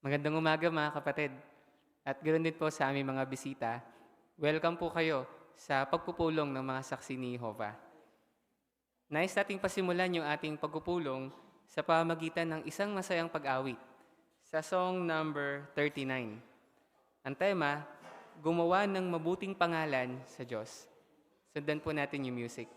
Magandang umaga mga kapatid. At ganoon din po sa aming mga bisita. Welcome po kayo sa pagpupulong ng mga saksi ni Jehovah. Nais nating pasimulan yung ating pagpupulong sa pamamagitan ng isang masayang pag-awit sa song number 39. Ang tema, gumawa ng mabuting pangalan sa Diyos. Sundan po natin yung music.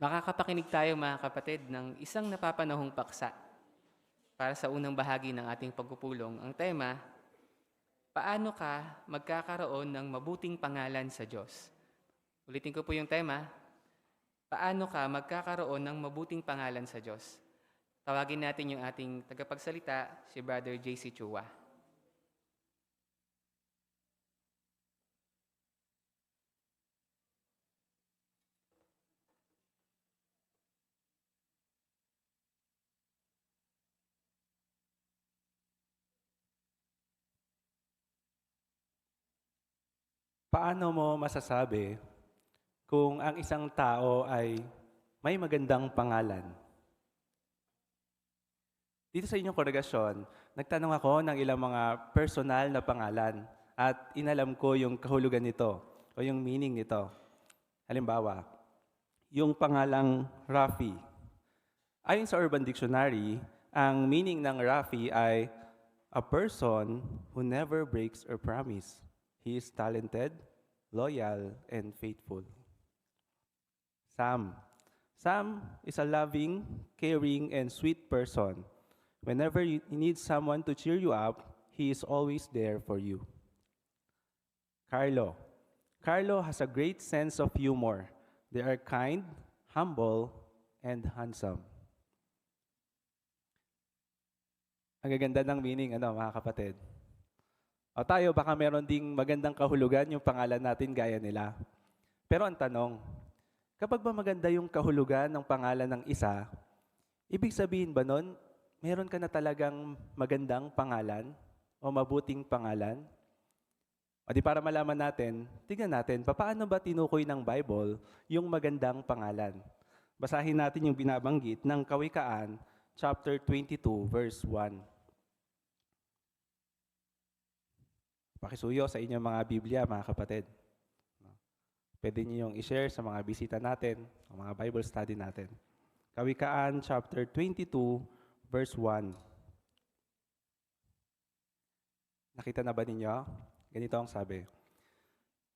Makakapakinig tayo mga kapatid ng isang napapanahong paksa para sa unang bahagi ng ating pagpupulong. Ang tema, paano ka magkakaroon ng mabuting pangalan sa Diyos? Ulitin ko po yung tema, paano ka magkakaroon ng mabuting pangalan sa Diyos? Tawagin natin yung ating tagapagsalita, si Brother JC Chua. Paano mo masasabi kung ang isang tao ay may magandang pangalan? Dito sa inyong kongregasyon, nagtanong ako ng ilang mga personal na pangalan at inalam ko yung kahulugan nito o yung meaning nito. Halimbawa, yung pangalang Rafi. Ayon sa Urban Dictionary, ang meaning ng Rafi ay a person who never breaks a promise. He is talented, loyal, and faithful. Sam. Sam is a loving, caring, and sweet person. Whenever you need someone to cheer you up, he is always there for you. Carlo. Carlo has a great sense of humor. They are kind, humble, and handsome. Ang gaganda ng meaning, mga kapatid. O tayo, baka meron ding magandang kahulugan yung pangalan natin gaya nila. Pero ang tanong, kapag ba maganda yung kahulugan ng pangalan ng isa, ibig sabihin ba nun, meron ka na talagang magandang pangalan o mabuting pangalan? O di para malaman natin, tignan natin, paano ba tinukoy ng Bible yung magandang pangalan? Basahin natin yung binabanggit ng Kawikaan, chapter 22, verse 1. Pakisuyo sa inyong mga Biblia, mga kapatid. Pwede niyo yung i-share sa mga bisita natin, o mga Bible study natin. Kawikaan chapter 22, verse 1. Nakita na ba ninyo? Ganito ang sabi.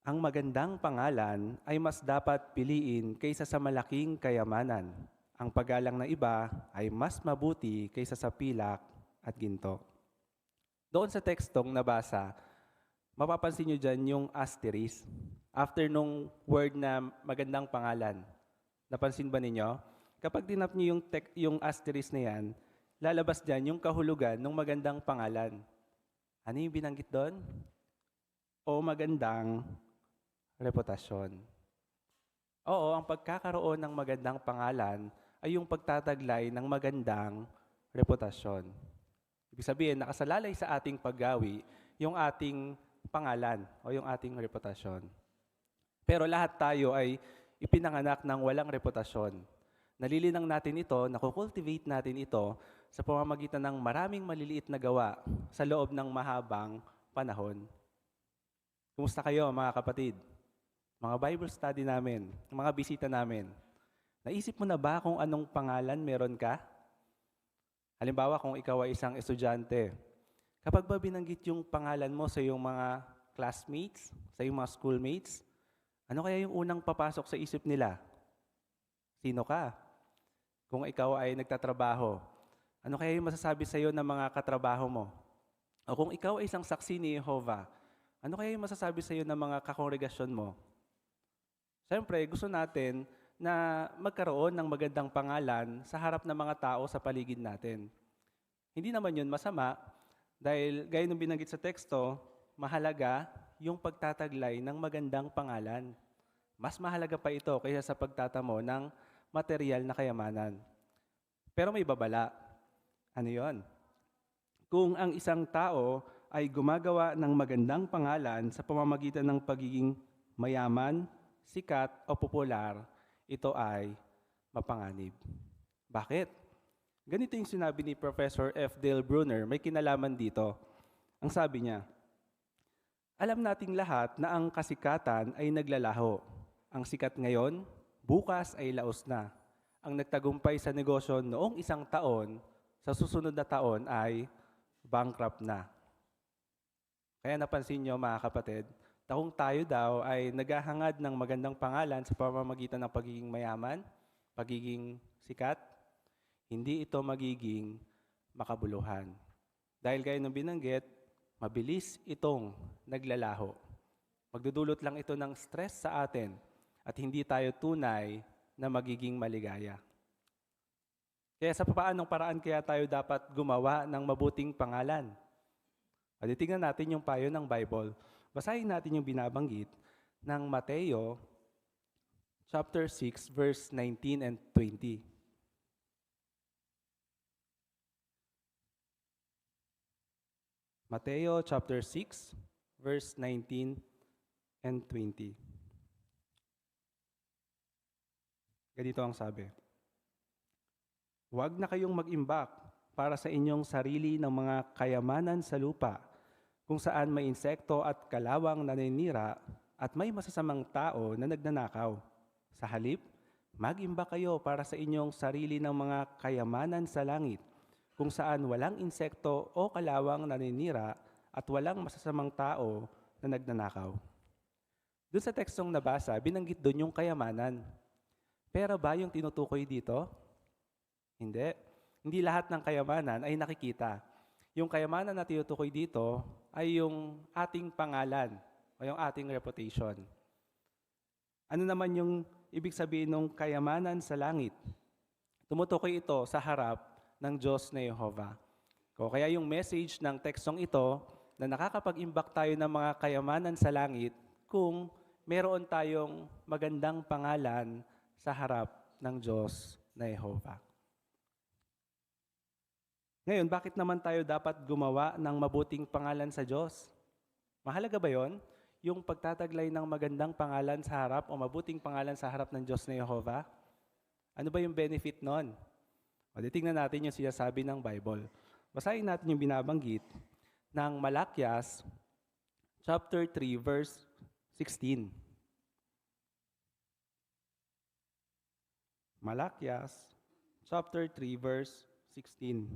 Ang magandang pangalan ay mas dapat piliin kaysa sa malaking kayamanan. Ang paggalang ng iba ay mas mabuti kaysa sa pilak at ginto. Doon sa tekstong nabasa, mapapansin nyo dyan yung asterisk. After nung word na magandang pangalan. Napansin ba ninyo? Kapag tinap nyo yung asterisk na yan, lalabas dyan yung kahulugan ng magandang pangalan. Ano yung binanggit doon? O magandang reputasyon. Oo, ang pagkakaroon ng magandang pangalan ay yung pagtataglay ng magandang reputasyon. Ibig sabihin, nakasalalay sa ating paggawi yung ating pangalan o yung ating reputasyon. Pero lahat tayo ay ipinanganak ng walang reputasyon. Nalilinang natin ito, nakukultivate natin ito sa pamamagitan ng maraming maliliit na gawa sa loob ng mahabang panahon. Kumusta kayo mga kapatid? Mga Bible study namin, mga bisita namin. Naisip mo na ba kung anong pangalan meron ka? Halimbawa kung ikaw ay isang estudyante, kapag ba binanggit yung pangalan mo sa iyong mga classmates, sa iyong mga schoolmates, ano kaya yung unang papasok sa isip nila? Sino ka? Kung ikaw ay nagtatrabaho, ano kaya yung masasabi sa iyo ng mga katrabaho mo? O kung ikaw ay isang saksi ni Jehovah, ano kaya yung masasabi sa iyo ng mga kakongregasyon mo? Siyempre, gusto natin na magkaroon ng magandang pangalan sa harap ng mga tao sa paligid natin. Hindi naman yun masama dahil gaya ng binanggit sa teksto, mahalaga yung pagtataglay ng magandang pangalan. Mas mahalaga pa ito kaysa sa pagtatamo ng material na kayamanan. Pero may babala. Ano yon? Kung ang isang tao ay gumagawa ng magandang pangalan sa pamamagitan ng pagiging mayaman, sikat o popular, ito ay mapanganib. Bakit? Ganito yung sinabi ni Professor F. Dale Bruner, may kinalaman dito. Ang sabi niya, alam nating lahat na ang kasikatan ay naglalaho. Ang sikat ngayon, bukas ay laos na. Ang nagtagumpay sa negosyo noong isang taon, sa susunod na taon ay bankrupt na. Kaya napansin niyo mga kapatid, kung tayo daw ay naghahangad ng magandang pangalan sa pamamagitan ng pagiging mayaman, pagiging sikat, hindi ito magiging makabuluhan. Dahil gaya ng binanggit, mabilis itong naglalaho. Magdudulot lang ito ng stress sa atin at hindi tayo tunay na magiging maligaya. Kaya sa paanong paraan kaya tayo dapat gumawa ng mabuting pangalan? Tingnan natin yung payo ng Bible. Basahin natin yung binabanggit ng Mateo chapter 6 verse 19 and 20. Mateo chapter 6 verse 19 and 20. Ganito ang sabi. Huwag na kayong mag-imbak para sa inyong sarili ng mga kayamanan sa lupa, kung saan may insekto at kalawang naninira at may masasamang tao na nagnanakaw. Sa halip, mag-imbak kayo para sa inyong sarili ng mga kayamanan sa langit, kung saan walang insekto o kalawang naninira at walang masasamang tao na nagnanakaw. Doon sa tekstong nabasa, binanggit doon yung kayamanan. Pero ba yung tinutukoy dito? Hindi. Hindi lahat ng kayamanan ay nakikita. Yung kayamanan na tinutukoy dito ay yung ating pangalan o yung ating reputation. Ano naman yung ibig sabihin ng kayamanan sa langit? Tumutukoy ito sa harap ng Diyos na Jehovah. Kaya yung message ng tekstong ito na nakakapag-imbak tayo ng mga kayamanan sa langit kung meron tayong magandang pangalan sa harap ng Diyos na Jehovah. Ngayon, bakit naman tayo dapat gumawa ng mabuting pangalan sa Diyos? Mahalaga ba yon? Yung pagtataglay ng magandang pangalan sa harap o mabuting pangalan sa harap ng Diyos na Jehovah? Ano ba yung benefit nun? Tingnan natin yung sinasabi ng Bible. Basahin natin yung binabanggit ng Malakias chapter 3 verse 16. Malakias, chapter 3, verse 16.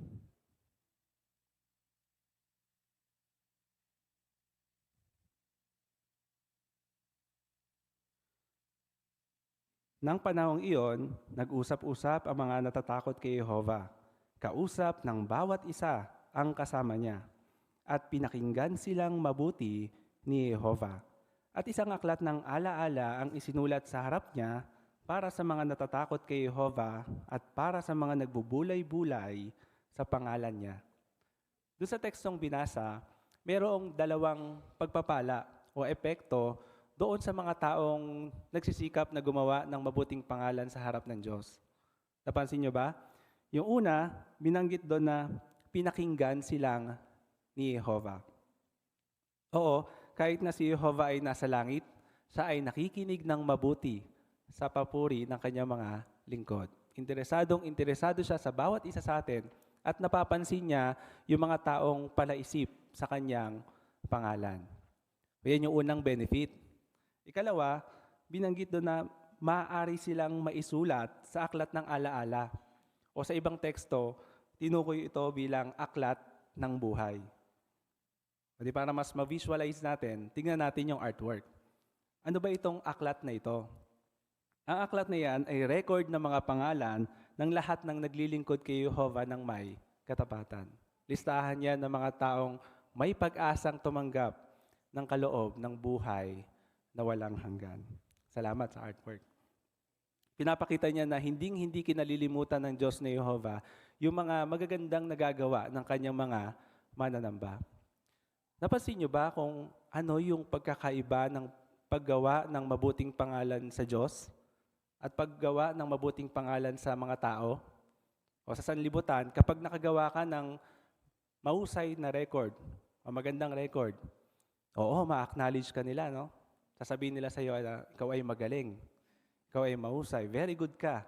Nang panahong iyon, nag-usap-usap ang mga natatakot kay Jehova. Kausap ng bawat isa ang kasama niya. At pinakinggan silang mabuti ni Jehova. At isang aklat ng alaala ang isinulat sa harap niya para sa mga natatakot kay Jehova at para sa mga nagbubulay-bulay sa pangalan niya. Doon sa tekstong binasa, mayroong dalawang pagpapala o epekto doon sa mga taong nagsisikap na gumawa ng mabuting pangalan sa harap ng Diyos. Napansin niyo ba? Yung una, binanggit doon na pinakinggan silang ni Jehovah. Oo, kahit na si Jehovah ay nasa langit, siya ay nakikinig ng mabuti sa papuri ng kanyang mga lingkod. Interesado siya sa bawat isa sa atin at napapansin niya yung mga taong palaisip sa kanyang pangalan. Yan yung unang benefit. Ikalawa, binanggit doon na maaari silang maisulat sa aklat ng alaala. O sa ibang teksto, tinukoy ito bilang aklat ng buhay. Di para mas ma-visualize natin, tingnan natin yung artwork. Ano ba itong aklat na ito? Ang aklat na yan ay record ng mga pangalan ng lahat ng naglilingkod kay Jehovah ng may katapatan. Listahan yan ng mga taong may pag-asang tumanggap ng kaloob ng buhay na walang hanggan. Salamat sa artwork. Pinapakita niya na hindi kinalilimutan ng Diyos na Jehovah yung mga magagandang nagagawa ng kanyang mga mananamba. Napansin niyo ba kung ano yung pagkakaiba ng paggawa ng mabuting pangalan sa Diyos at paggawa ng mabuting pangalan sa mga tao? O sa sanlibutan, kapag nakagawa ka ng mahusay na record o magandang record, oo, ma-acknowledge ka nila, no? Sasabihin nila sa iyo na ikaw ay magaling, ikaw ay mahusay, very good ka.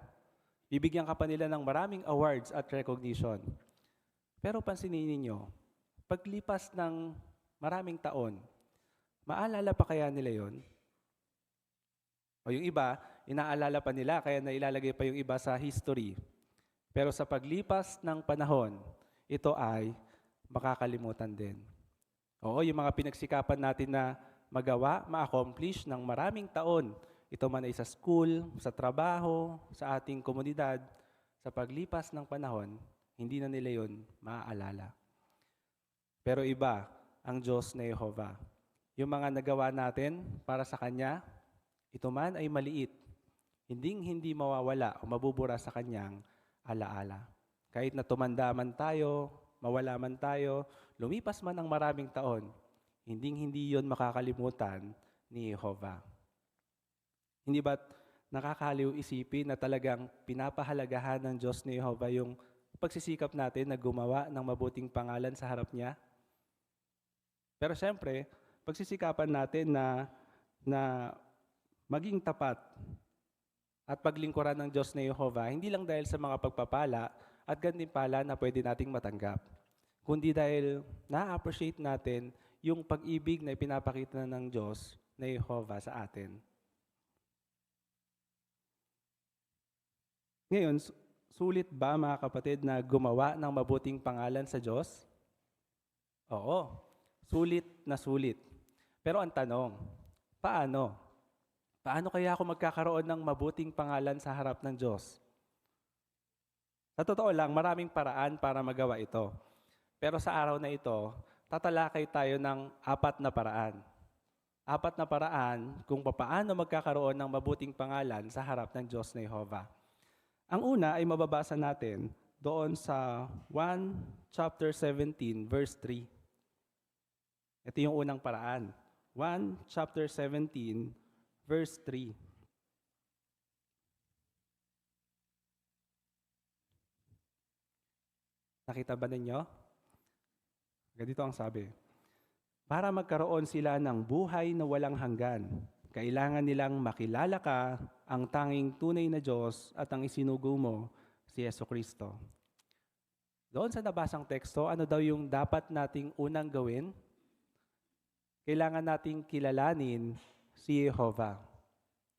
Bibigyan ka pa nila ng maraming awards at recognition. Pero pansinin ninyo, paglipas ng maraming taon, maalala pa kaya nila yon? O yung iba, inaalala pa nila, kaya nailalagay pa yung iba sa history. Pero sa paglipas ng panahon, ito ay makakalimutan din. Oo, yung mga pinagsikapan natin na magawa, ma-accomplish ng maraming taon. Ito man ay sa school, sa trabaho, sa ating komunidad, sa paglipas ng panahon, hindi na nila yun maaalala. Pero iba, ang Diyos na Jehovah. Yung mga nagawa natin para sa Kanya, ito man ay maliit. Hindi mawawala o mabubura sa Kanyang alaala. Kahit na tumanda man tayo, mawala man tayo, lumipas man ang maraming taon, hindi yon makakalimutan ni Jehovah. Hindi ba't nakakaliw isipin na talagang pinapahalagahan ng Diyos ni Jehovah yung pagsisikap natin na gumawa ng mabuting pangalan sa harap niya? Pero siyempre, pagsisikapan natin na maging tapat at paglingkuran ng Diyos ni Jehovah, hindi lang dahil sa mga pagpapala at gantimpala na pwede nating matanggap, kundi dahil na-appreciate natin yung pag-ibig na ipinapakita ng Diyos na Jehovah sa atin. Ngayon, sulit ba mga kapatid na gumawa ng mabuting pangalan sa Diyos? Oo, sulit na sulit. Pero ang tanong, paano? Paano kaya ako magkakaroon ng mabuting pangalan sa harap ng Diyos? Sa totoo lang, maraming paraan para magawa ito. Pero sa araw na ito, tatalakay tayo ng 4 na paraan. 4 na paraan kung paano magkakaroon ng mabuting pangalan sa harap ng Diyos na Jehovah. Ang una ay mababasa natin doon sa 1 chapter 17, verse 3. Ito yung unang paraan. 1 chapter 17, verse 3. Nakita ba ninyo? Ganito ang sabi. Para magkaroon sila ng buhay na walang hanggan, kailangan nilang makilala ka, ang tanging tunay na Diyos at ang isinugo mo, si Jesucristo. Doon sa nabasang teksto, ano daw yung dapat nating unang gawin? Kailangan nating kilalanin si Jehovah.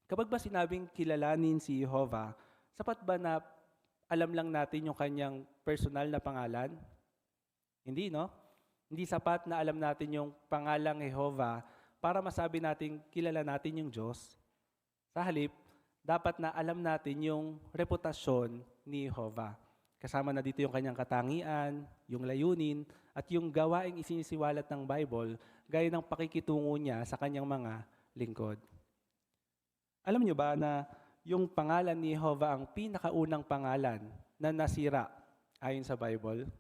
Kapag ba sinabing kilalanin si Jehovah, sapat ba na alam lang natin yung kanyang personal na pangalan? Hindi, no? Hindi sapat na alam natin yung pangalang Jehovah para masabi natin kilala natin yung Diyos. Sa halip, dapat na alam natin yung reputasyon ni Jehovah. Kasama na dito yung kanyang katangian, yung layunin, at yung gawaing isinisiwalat ng Bible gaya ng pakikitungo niya sa kanyang mga lingkod. Alam niyo ba na yung pangalan ni Jehovah ang pinakaunang pangalan na nasira ayon sa Bible?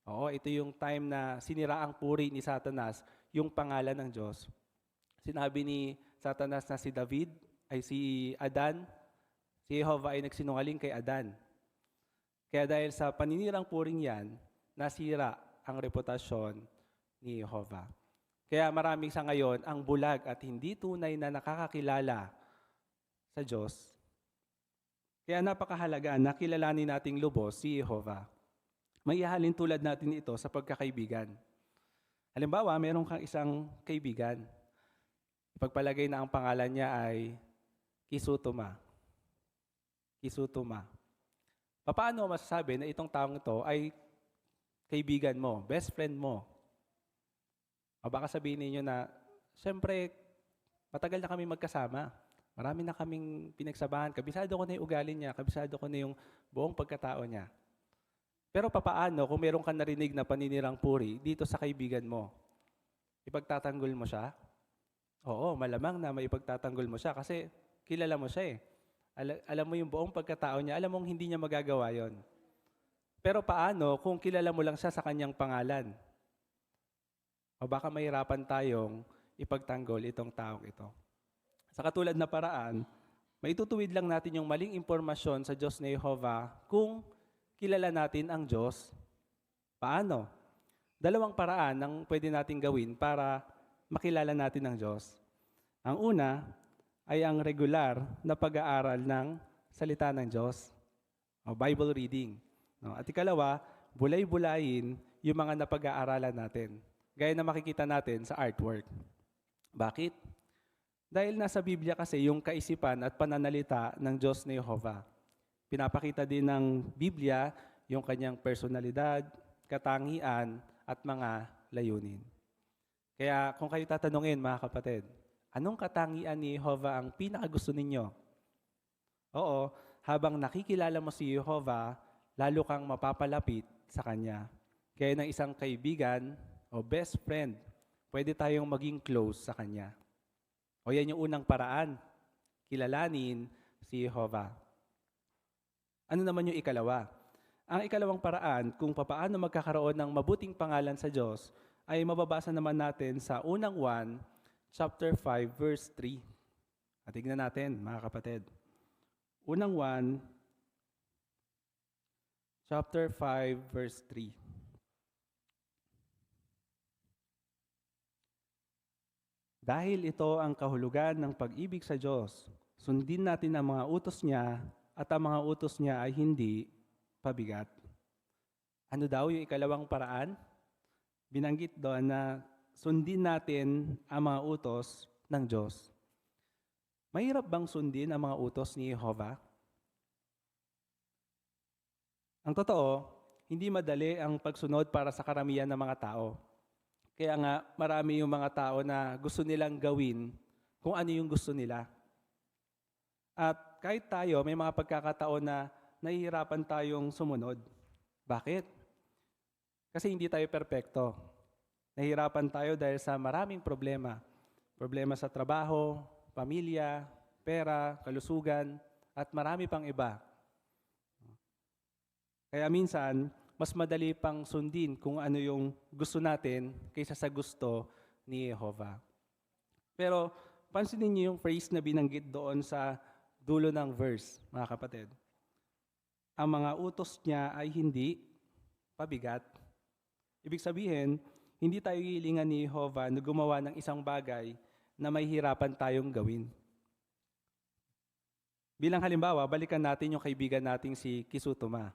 Oo, ito yung time na sinira ang puri ni Satanas yung pangalan ng Diyos. Sinabi ni Satanas na si David ay si Adan, si Jehovah ay nagsinungaling kay Adan. Kaya dahil sa paninirang puring yan, nasira ang reputasyon ni Jehovah. Kaya maraming sa ngayon ang bulag at hindi tunay na nakakakilala sa Diyos. Kaya napakahalaga na kilalanin nating lubos si Jehovah. May ihalin tulad natin ito sa pagkakaibigan. Halimbawa, meron kang isang kaibigan. Ipagpalagay na ang pangalan niya ay Kisutuma. Kisutuma. Paano masasabi na itong taong ito ay kaibigan mo, best friend mo? O baka sabihin ninyo na, siyempre, matagal na kami magkasama. Marami na kaming pinagsabahan. Kabisado ko na yung ugali niya, kabisado ko na yung buong pagkatao niya. Pero papaano kung meron ka narinig na paninirang puri dito sa kaibigan mo? Ipagtatanggol mo siya? Oo, malamang na may ipagtatanggol mo siya kasi kilala mo siya eh. Alam mo yung buong pagkatao niya, alam mong hindi niya magagawa yon. Pero paano kung kilala mo lang siya sa kanyang pangalan? O baka mahirapan tayong ipagtanggol itong taong ito. Sa katulad na paraan, maitutuwid lang natin yung maling impormasyon sa Diyos na Jehovah kung kilala natin ang Diyos. Paano? Dalawang paraan ang pwede natin gawin para makilala natin ang Diyos. Ang una ay ang regular na pag-aaral ng salita ng Diyos, o Bible reading. No? At ikalawa, bulay-bulayin yung mga napag-aaralan natin, gaya na makikita natin sa artwork. Bakit? Dahil nasa Biblia kasi yung kaisipan at pananalita ng Diyos na Jehovah. Pinapakita din ng Biblia yung kanyang personalidad, katangian, at mga layunin. Kaya kung kayo tatanungin, mga kapatid, anong katangian ni Jehovah ang pinakagusto ninyo? Oo, habang nakikilala mo si Jehovah, lalo kang mapapalapit sa Kanya. Kaya ng isang kaibigan o best friend, pwede tayong maging close sa Kanya. O yan yung unang paraan, kilalanin si Jehovah. Ano naman yung ikalawa? Ang ikalawang paraan kung papaano magkakaroon ng mabuting pangalan sa Diyos ay mababasa naman natin sa unang 1, chapter 5, verse 3. At tignan natin, mga kapatid. Unang 1, chapter 5, verse 3. Dahil ito ang kahulugan ng pag-ibig sa Diyos, sundin natin ang mga utos niya at ang mga utos niya ay hindi pabigat. Ano daw yung ikalawang paraan? Binanggit doon na sundin natin ang mga utos ng Diyos. Mahirap bang sundin ang mga utos ni Jehovah? Ang totoo, hindi madali ang pagsunod para sa karamihan ng mga tao. Kaya nga, marami yung mga tao na gusto nilang gawin kung ano yung gusto nila. At kahit tayo, may mga pagkakataon na nahihirapan tayong sumunod. Bakit? Kasi hindi tayo perpekto. Nahihirapan tayo dahil sa maraming problema. Problema sa trabaho, pamilya, pera, kalusugan, at marami pang iba. Kaya minsan, mas madali pang sundin kung ano yung gusto natin kaysa sa gusto ni Jehovah. Pero pansinin niyo yung phrase na binanggit doon sa dulo ng verse, mga kapatid. Ang mga utos niya ay hindi pabigat. Ibig sabihin, hindi tayo hilingan ni Jehovah na gumawa ng isang bagay na may hirapan tayong gawin. Bilang halimbawa, balikan natin yung kaibigan nating si Kisutuma.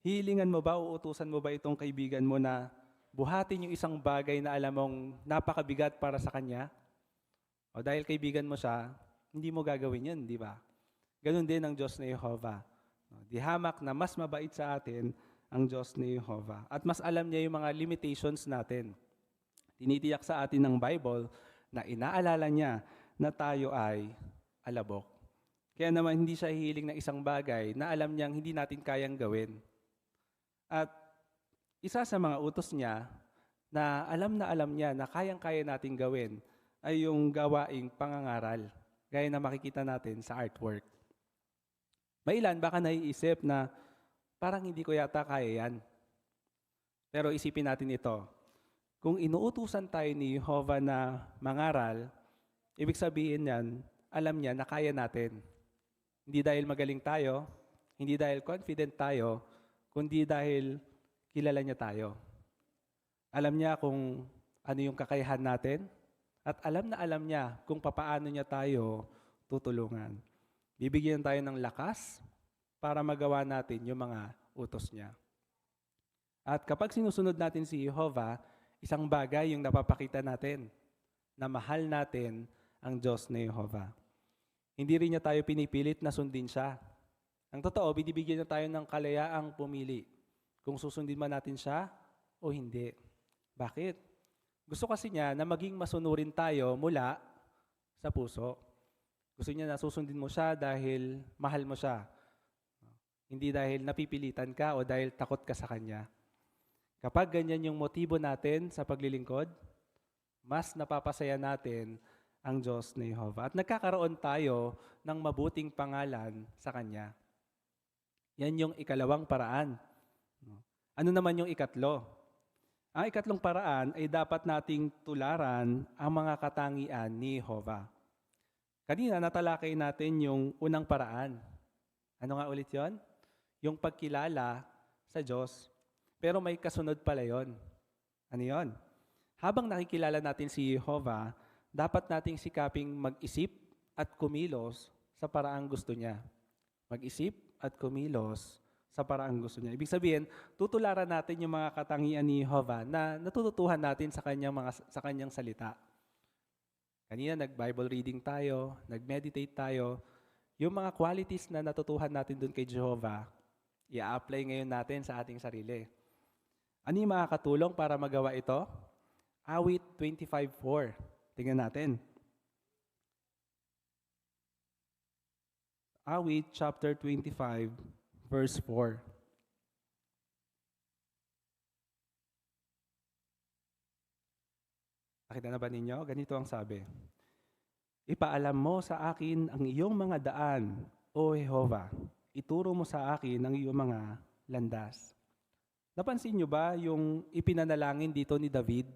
Hilingan mo ba, uutusan mo ba itong kaibigan mo na buhatin yung isang bagay na alam mong napakabigat para sa kanya? O dahil kaibigan mo siya, hindi mo gagawin yun, di ba? Ganun din ang Diyos na Jehovah. Di hamak na mas mabait sa atin ang Diyos ni Jehovah. At mas alam niya yung mga limitations natin. Tinitiyak sa atin ng Bible na inaalala niya na tayo ay alabok. Kaya naman hindi siya hihiling ng isang bagay na alam niyang hindi natin kayang gawin. At isa sa mga utos niya na alam niya na kayang-kaya natin gawin ay yung gawaing pangangaral, gaya na makikita natin sa artwork. May ilan baka naiisip na parang hindi ko yata kaya yan. Pero isipin natin ito. Kung inuutusan tayo ni Jehovah na mangaral, ibig sabihin yan, alam niya na kaya natin. Hindi dahil magaling tayo, hindi dahil confident tayo, kundi dahil kilala niya tayo. Alam niya kung ano yung kakayahan natin, at alam niya kung papaano niya tayo tutulungan. Bibigyan tayo ng lakas para magawa natin yung mga utos niya. At kapag sinusunod natin si Jehovah, isang bagay yung napapakita natin, na mahal natin ang Diyos na Jehovah. Hindi rin niya tayo pinipilit na sundin siya. Ang totoo, binibigyan niya tayo ng kalayaang pumili kung susundin man natin siya o hindi. Bakit? Gusto kasi niya na maging masunurin tayo mula sa puso. Gusto niya na susundin mo siya dahil mahal mo siya. Hindi dahil napipilitan ka o dahil takot ka sa Kanya. Kapag ganyan yung motibo natin sa paglilingkod, mas napapasaya natin ang Diyos ni Jehovah. At nagkakaroon tayo ng mabuting pangalan sa Kanya. Yan yung ikalawang paraan. Ano naman yung ikatlo? Ang ikatlong paraan ay dapat nating tularan ang mga katangian ni Jehovah. Kanina natalakay natin yung unang paraan. Ano nga ulit yon? Yung pagkilala sa Diyos. Pero may kasunod pala yon. Ano yon? Habang nakikilala natin si Jehovah, dapat nating sikaping mag-isip at kumilos sa paraang gusto niya. Mag-isip at kumilos sa paraang gusto niya. Ibig sabihin, tutularan natin yung mga katangian ni Jehovah na natututuhan natin sa kanyang salita. Kanina nag-Bible reading tayo, nag-meditate tayo. Yung mga qualities na natutuhan natin dun kay Jehovah, i-apply ngayon natin sa ating sarili. Ano yung makakatulong para magawa ito? Awit 25:4. Tingnan natin. Awit chapter 25, verse 4. Nakita na ba ninyo? Ganito ang sabi. Ipaalam mo sa akin ang iyong mga daan, O Jehovah. Ituro mo sa akin ang iyong mga landas. Napansin niyo ba yung ipinanalangin dito ni David?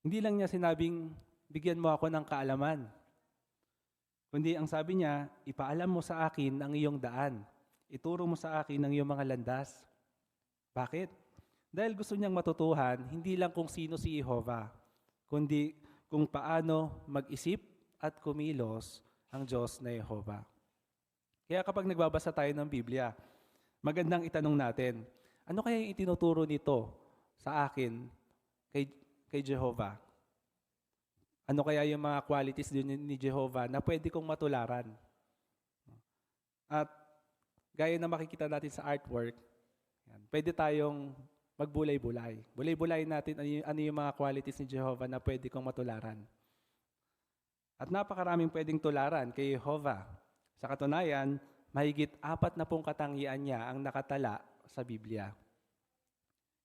Hindi lang niya sinabing, bigyan mo ako ng kaalaman. Kundi ang sabi niya, ipaalam mo sa akin ang iyong daan. Ituro mo sa akin ang iyong mga landas. Bakit? Dahil gusto niyang matutuhan, hindi lang kung sino si Jehovah, kundi kung paano mag-isip at kumilos ang Diyos na Jehovah. Kaya kapag nagbabasa tayo ng Biblia, magandang itanong natin, ano kaya yung itinuturo nito sa akin kay Jehovah? Ano kaya yung mga qualities din ni Jehovah na pwede kong matularan? At gaya na makikita natin sa artwork, pwede tayong magbulay-bulay. Bulay-bulay natin ano yung mga qualities ni Jehovah na pwede kong matularan. At napakaraming pwedeng tularan kay Jehovah. Sa katunayan, mahigit 40 katangian niya ang nakatala sa Biblia.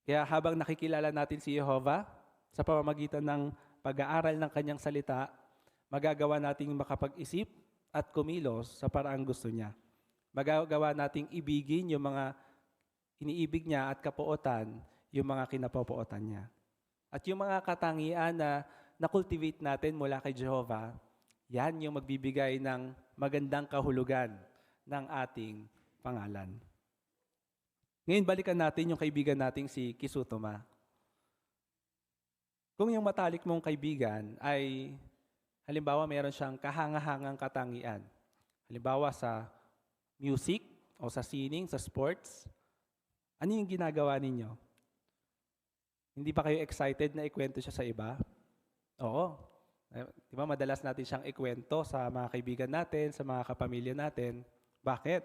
Kaya habang nakikilala natin si Jehovah, sa pamamagitan ng pag-aaral ng kanyang salita, magagawa nating makapag-isip at kumilos sa paraang gusto niya. Magagawa nating ibigin yung mga iniibig niya at kapuotan yung mga kinapupuotan niya. At yung mga katangian na na-cultivate natin mula kay Jehovah, yan yung magbibigay ng magandang kahulugan ng ating pangalan. Ngayon, balikan natin yung kaibigan nating si Kisutoma. Kung yung matalik mong kaibigan ay, halimbawa, meron siyang kahangahangang katangian. Halimbawa sa music o sa singing, sa sports, ano yung ginagawa ninyo? Hindi ba kayo excited na ikwento siya sa iba? Oo. Di ba madalas natin siyang ikwento sa mga kaibigan natin, sa mga kapamilya natin. Bakit?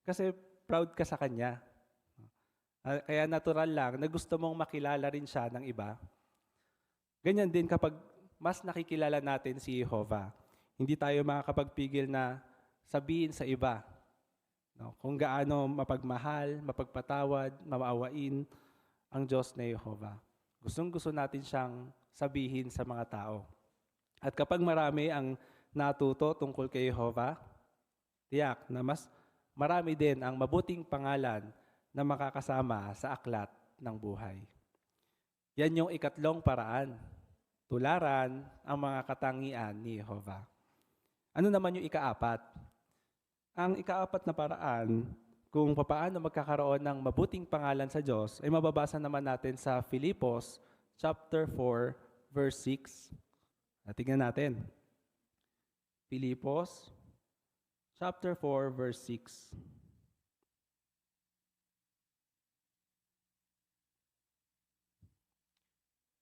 Kasi proud ka sa Kanya. Kaya natural lang na gusto mong makilala rin siya ng iba. Ganyan din kapag mas nakikilala natin si Jehovah. Hindi tayo makakapagpigil na sabihin sa iba, no, kung gaano mapagmahal, mapagpatawad, mamaawain ang Diyos na Jehovah. Gustong-gusto natin siyang sabihin sa mga tao. At kapag marami ang natuto tungkol kay Jehovah, tiyak na mas marami din ang mabuting pangalan na makakasama sa aklat ng buhay. Yan yung ikatlong paraan. Tularan ang mga katangian ni Jehovah. Ano naman yung ikaapat? Ang ikaapat na paraan kung paano magkakaroon ng mabuting pangalan sa Diyos ay mababasa naman natin sa Filipos chapter 4 verse 6. Tingnan natin. Filipos chapter 4 verse 6.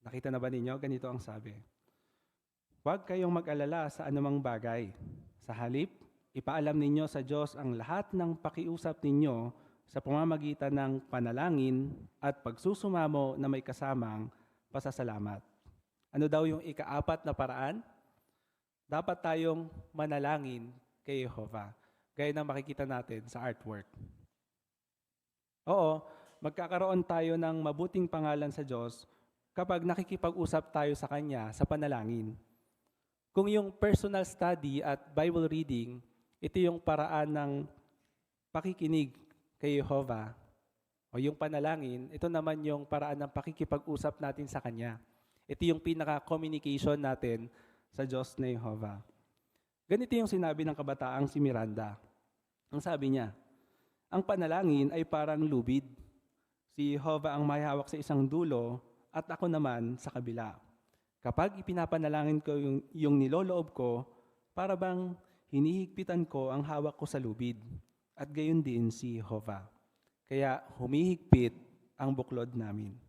Nakita na ba ninyo? Ganito ang sabi. Huwag kayong mag-alala sa anumang bagay. Sa halip, ipaalam ninyo sa Diyos ang lahat ng pakiusap ninyo sa pamamagitan ng panalangin at pagsusumamo na may kasamang pasasalamat. Ano daw yung ikaapat na paraan? Dapat tayong manalangin kay Jehovah, gaya ng makikita natin sa artwork. Oo, magkakaroon tayo ng mabuting pangalan sa Diyos kapag nakikipag-usap tayo sa Kanya sa panalangin. Kung yung personal study at Bible reading, ito yung paraan ng pakikinig kay Jehovah, o yung panalangin, ito naman yung paraan ng pakikipag-usap natin sa Kanya. Ito yung pinaka-communication natin sa Diyos na Jehovah. Ganito yung sinabi ng kabataang si Miranda. Ang sabi niya, ang panalangin ay parang lubid. Si Jehovah ang may hawak sa isang dulo at ako naman sa kabila. Kapag ipinapanalangin ko yung niloloob ko, para bang hinihigpitan ko ang hawak ko sa lubid. At gayon din si Jehovah. Kaya humihigpit ang buklod namin.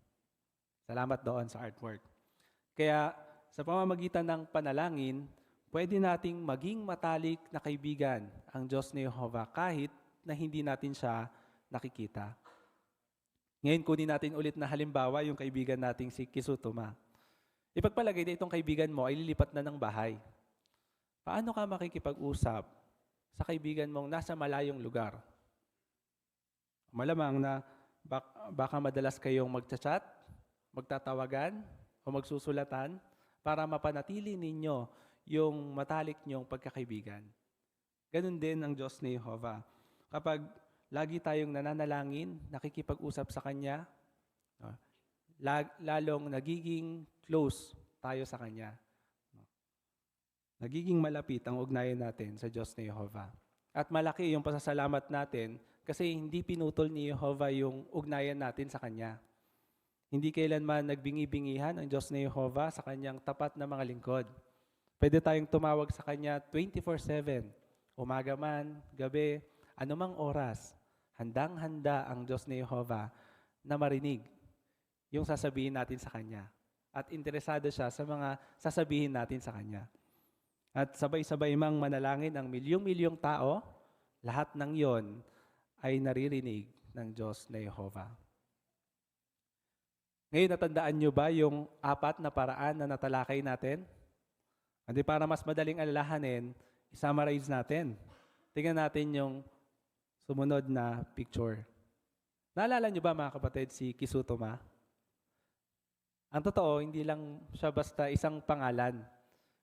Salamat doon sa artwork. Kaya sa pamamagitan ng panalangin, pwede nating maging matalik na kaibigan ang Diyos ni Jehovah kahit na hindi natin siya nakikita. Ngayon, kunin natin ulit na halimbawa yung kaibigan nating si Kisutuma. Ipagpalagay na itong kaibigan mo ay lilipat na ng bahay. Paano ka makikipag-usap sa kaibigan mong nasa malayong lugar? Malamang na baka madalas kayong magchat-chat, magtatawagan, o magsusulatan para mapanatili ninyo yung matalik nyong pagkakaibigan. Ganun din ang Diyos ni Jehovah. Kapag lagi tayong nananalangin, nakikipag-usap sa Kanya, lalong nagiging close tayo sa Kanya. Nagiging malapit ang ugnayan natin sa Diyos ni Jehovah. At malaki yung pasasalamat natin kasi hindi pinutol ni Jehovah yung ugnayan natin sa Kanya. Hindi kailanman nagbingi-bingihan ang Diyos ni Jehovah sa Kanyang tapat na mga lingkod. Pwede tayong tumawag sa Kanya 24/7, umaga man, gabi, anumang oras. Handang-handa ang Diyos ni Jehovah na marinig yung sasabihin natin sa Kanya. At interesado siya sa mga sasabihin natin sa Kanya. At sabay-sabay mang manalangin ang milyong-milyong tao, lahat ng yon ay naririnig ng Diyos na Jehovah. Ngayon, natandaan nyo ba yung apat na paraan na natalakay natin? Hindi, para mas madaling alalahanin, i-summarize natin. Tingnan natin yung sumunod na picture. Naalala nyo ba mga kapatid si Kisutuma? Ang totoo, hindi lang siya basta isang pangalan,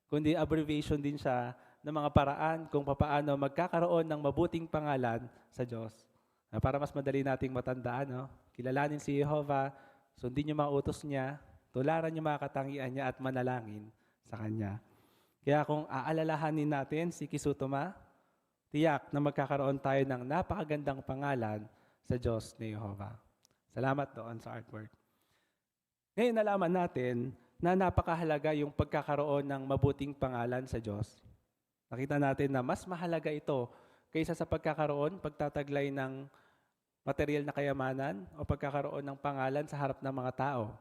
kundi abbreviation din siya ng mga paraan kung paano magkakaroon ng mabuting pangalan sa Diyos. Para mas madali nating matandaan, no? Kilalanin si Jehovah, sundin yung mga utos niya, tularan yung mga katangian niya at manalangin sa Kanya. Kaya kung aalalahanin natin si Kisutuma, tiyak na magkakaroon tayo ng napakagandang pangalan sa Diyos ni Jehovah. Salamat doon sa artwork. Ngayon nalaman natin na napakahalaga yung pagkakaroon ng mabuting pangalan sa Diyos. Nakita natin na mas mahalaga ito kaysa sa pagtataglay ng material na kayamanan o pagkakaroon ng pangalan sa harap ng mga tao.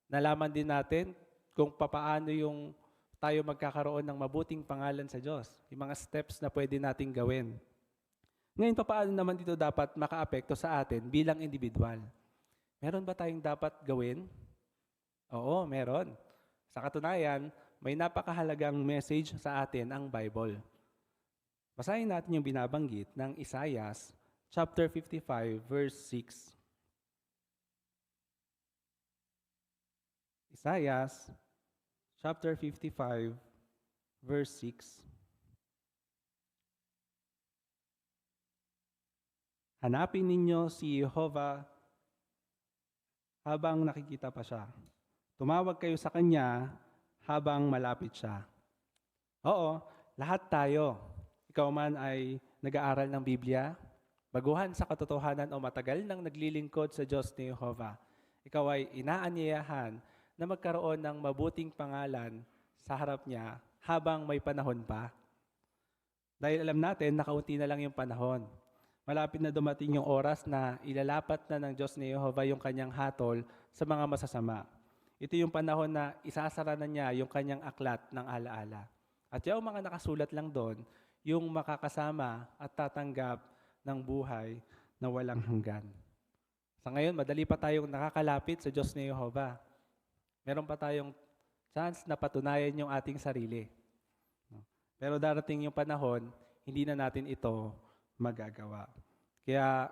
Nalaman din natin kung papaano yung tayo magkakaroon ng mabuting pangalan sa Diyos. Yung mga steps na pwede nating gawin. Ngayon, paano naman dito dapat makaapekto sa atin bilang individual? Meron ba tayong dapat gawin? Oo, meron. Sa katunayan, may napakahalagang message sa atin ang Bible. Basahin natin yung binabanggit ng Isaiah chapter 55, verse 6. Isaiah chapter 55, verse 6. Hanapin ninyo si Jehovah habang nakikita pa siya. Tumawag kayo sa Kanya habang malapit siya. Oo, lahat tayo. Ikaw man ay nag-aaral ng Biblia, baguhan sa katotohanan o matagal nang naglilingkod sa Diyos ni Jehovah. Ikaw ay inaanyayahan na magkaroon ng mabuting pangalan sa harap niya habang may panahon pa. Dahil alam natin, nakaunti na lang yung panahon. Malapit na dumating yung oras na ilalapat na ng Diyos ni Jehovah yung kanyang hatol sa mga masasama. Ito yung panahon na isasara na niya yung kanyang aklat ng alaala. At yung mga nakasulat lang doon, yung makakasama at tatanggap ng buhay na walang hanggan. Sa ngayon, madali pa tayong nakakalapit sa Diyos ni Jehovah. Meron pa tayong chance na patunayan yung ating sarili. Pero darating yung panahon, hindi na natin ito magagawa. Kaya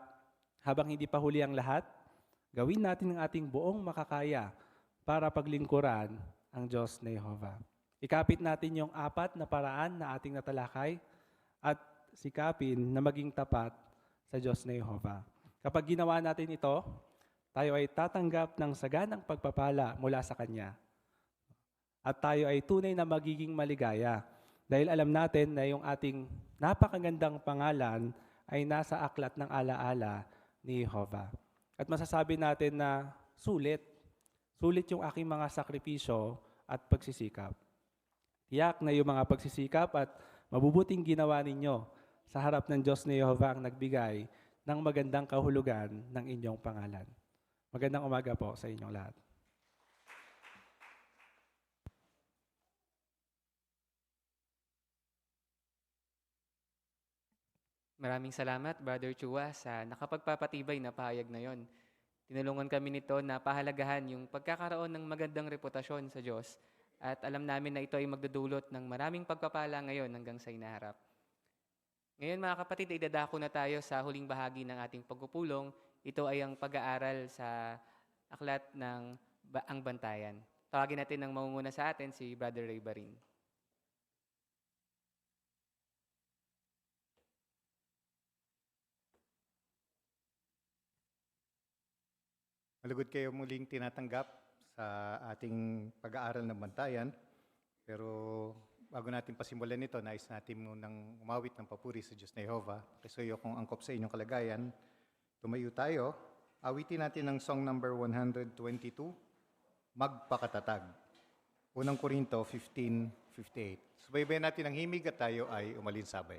habang hindi pa huli ang lahat, gawin natin ang ating buong makakaya para paglingkuran ang Diyos ni Jehovah. Ikapit natin yung 4 na paraan na ating natalakay at sikapin na maging tapat sa Diyos ni Jehovah. Kapag ginawa natin ito, tayo ay tatanggap ng saganang pagpapala mula sa Kanya. At tayo ay tunay na magiging maligaya dahil alam natin na yung ating napakagandang pangalan ay nasa aklat ng alaala ni Jehovah. At masasabi natin na sulit yung aking mga sakripisyo at pagsisikap. Tiyak na yung mga pagsisikap at mabubuting ginawa ninyo sa harap ng Diyos ni Jehovah ang nagbigay ng magandang kahulugan ng inyong pangalan. Magandang umaga po sa inyong lahat. Maraming salamat, Brother Chua, sa nakapagpapatibay na pahayag na yon. Tinulungan kami nito na pahalagahan yung pagkakaroon ng magandang reputasyon sa Diyos at alam namin na ito ay magdudulot ng maraming pagpapala ngayon hanggang sa inaharap. Ngayon mga kapatid, idadako na tayo sa huling bahagi ng ating pagpupulong. Ito ay ang pag-aaral sa aklat ng Ang Bantayan. Tawagin natin ng mangunguna sa atin si Brother Ray Barin. Malugod kayo muling tinatanggap sa ating pag-aaral ng Bantayan. Pero bago natin pasimulan ito, nais natin munang umawit ng papuri sa Diyos na Jehovah. Kisuyo kung angkop sa inyong kalagayan, tumayo tayo. Awitin natin ang song number 122, Magpakatatag. Unang Korinto 15:58. Subaybayan natin ang himig at tayo ay umalinsabay.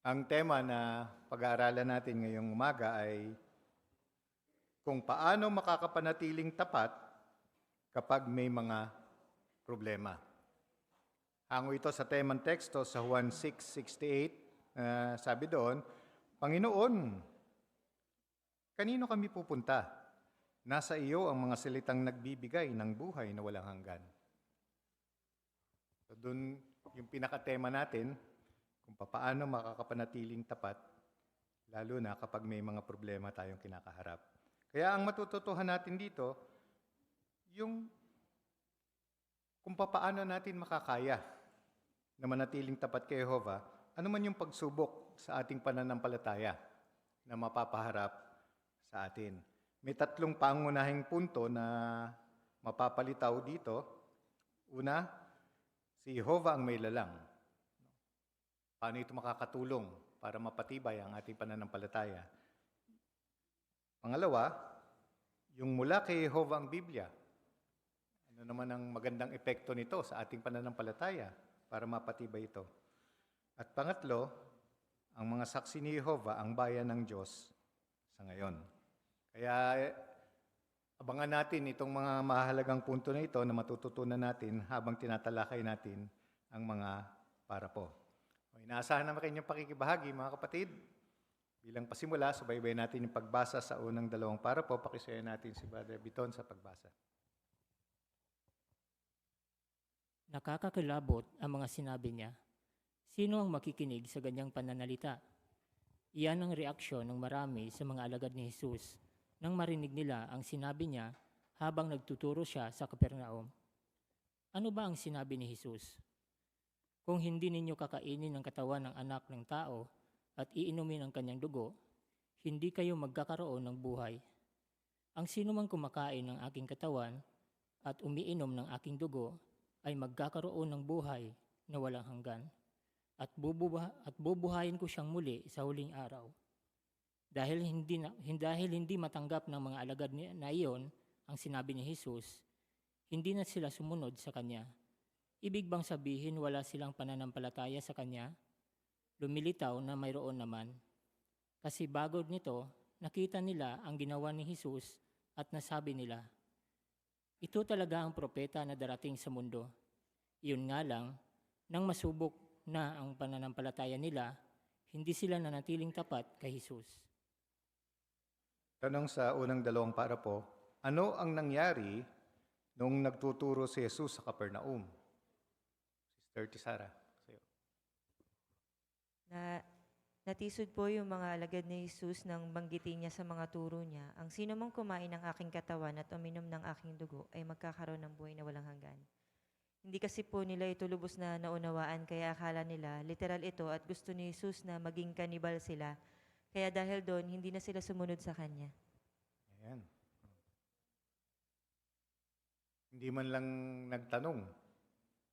Ang tema na pag-aaralan natin ngayong umaga ay kung paano makakapanatiling tapat kapag may mga problema. Hango ito sa temang teksto sa Juan 6:68. Sabi doon, Panginoon, kanino kami pupunta? Nasa iyo ang mga salitang nagbibigay ng buhay na walang hanggan. So doon yung pinakatema natin, kung paano makakapanatiling tapat, lalo na kapag may mga problema tayong kinakaharap. Kaya ang matututuhan natin dito, yung kung paano natin makakaya na manatiling tapat kay Jehovah, ano man yung pagsubok sa ating pananampalataya na mapapaharap sa atin. May 3 pangunahing punto na mapapalitaw dito. Una, si Jehovah ang may lalang. Paano ito makakatulong para mapatibay ang ating pananampalataya? Pangalawa, yung mula kay Jehovah ang Biblia. Ano naman ang magandang epekto nito sa ating pananampalataya para mapatibay ito? At pangatlo, ang mga saksi ni Jehovah, ang bayan ng Diyos sa ngayon. Kaya abangan natin itong mga mahalagang punto na ito na matututunan natin habang tinatalakay natin ang mga parapo. Inaasahan naman kanyang pakikibahagi, mga kapatid. Bilang pasimula, subaybay natin yung pagbasa sa unang 2 parapo. Pakisuyo natin si Brother Biton sa pagbasa. Nakakakilabot ang mga sinabi niya. Sino ang makikinig sa ganyang pananalita? Iyan ang reaksyon ng marami sa mga alagad ni Jesus nang marinig nila ang sinabi niya habang nagtuturo siya sa Capernaum. Ano ba ang sinabi ni Jesus? Kung hindi ninyo kakainin ang katawan ng anak ng tao at iinumin ang kanyang dugo, hindi kayo magkakaroon ng buhay. Ang sino mang kumakain ng aking katawan at umiinom ng aking dugo ay magkakaroon ng buhay na walang hanggan at bubuhayin ko siyang muli sa huling araw. Dahil hindi matanggap ng mga alagad na iyon ang sinabi ni Jesus, hindi na sila sumunod sa kanya. Ibig bang sabihin wala silang pananampalataya sa kanya? Lumilitaw na mayroon naman. Kasi bagod nito, nakita nila ang ginawa ni Jesus at nasabi nila, ito talaga ang propeta na darating sa mundo. Iyon nga lang, nang masubok na ang pananampalataya nila, hindi sila nanatiling tapat kay Jesus. Tanong sa unang 2 parapo, ano ang nangyari nung nagtuturo si Jesus sa Capernaum? Sister Tisara, sa'yo. Natisod po yung mga alagad ni Jesus nang banggitin niya sa mga turo niya, ang sino mang kumain ng aking katawan at uminom ng aking dugo ay magkakaroon ng buhay na walang hanggan. Hindi kasi po nila ito lubos na naunawaan, kaya akala nila literal ito at gusto ni Jesus na maging kanibal sila. Kaya dahil doon, hindi na sila sumunod sa Kanya. Ayan. Hindi man lang nagtanong,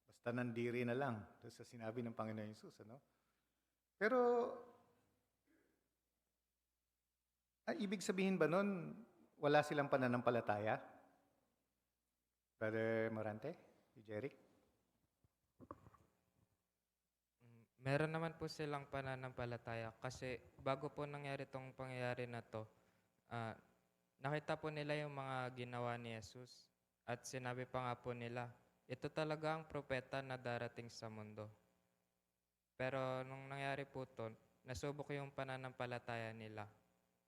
basta nandiri na lang doon sa sinabi ng Panginoon Jesus. Ano? Pero, ibig sabihin ba nun, wala silang pananampalataya? Brother Morante, Jeric? Meron naman po silang pananampalataya kasi bago po nangyari itong pangyayari na to, nakita po nila yung mga ginawa ni Jesus at sinabi pa nga po nila, ito talaga ang propeta na darating sa mundo. Pero nung nangyari po to, nasubok yung pananampalataya nila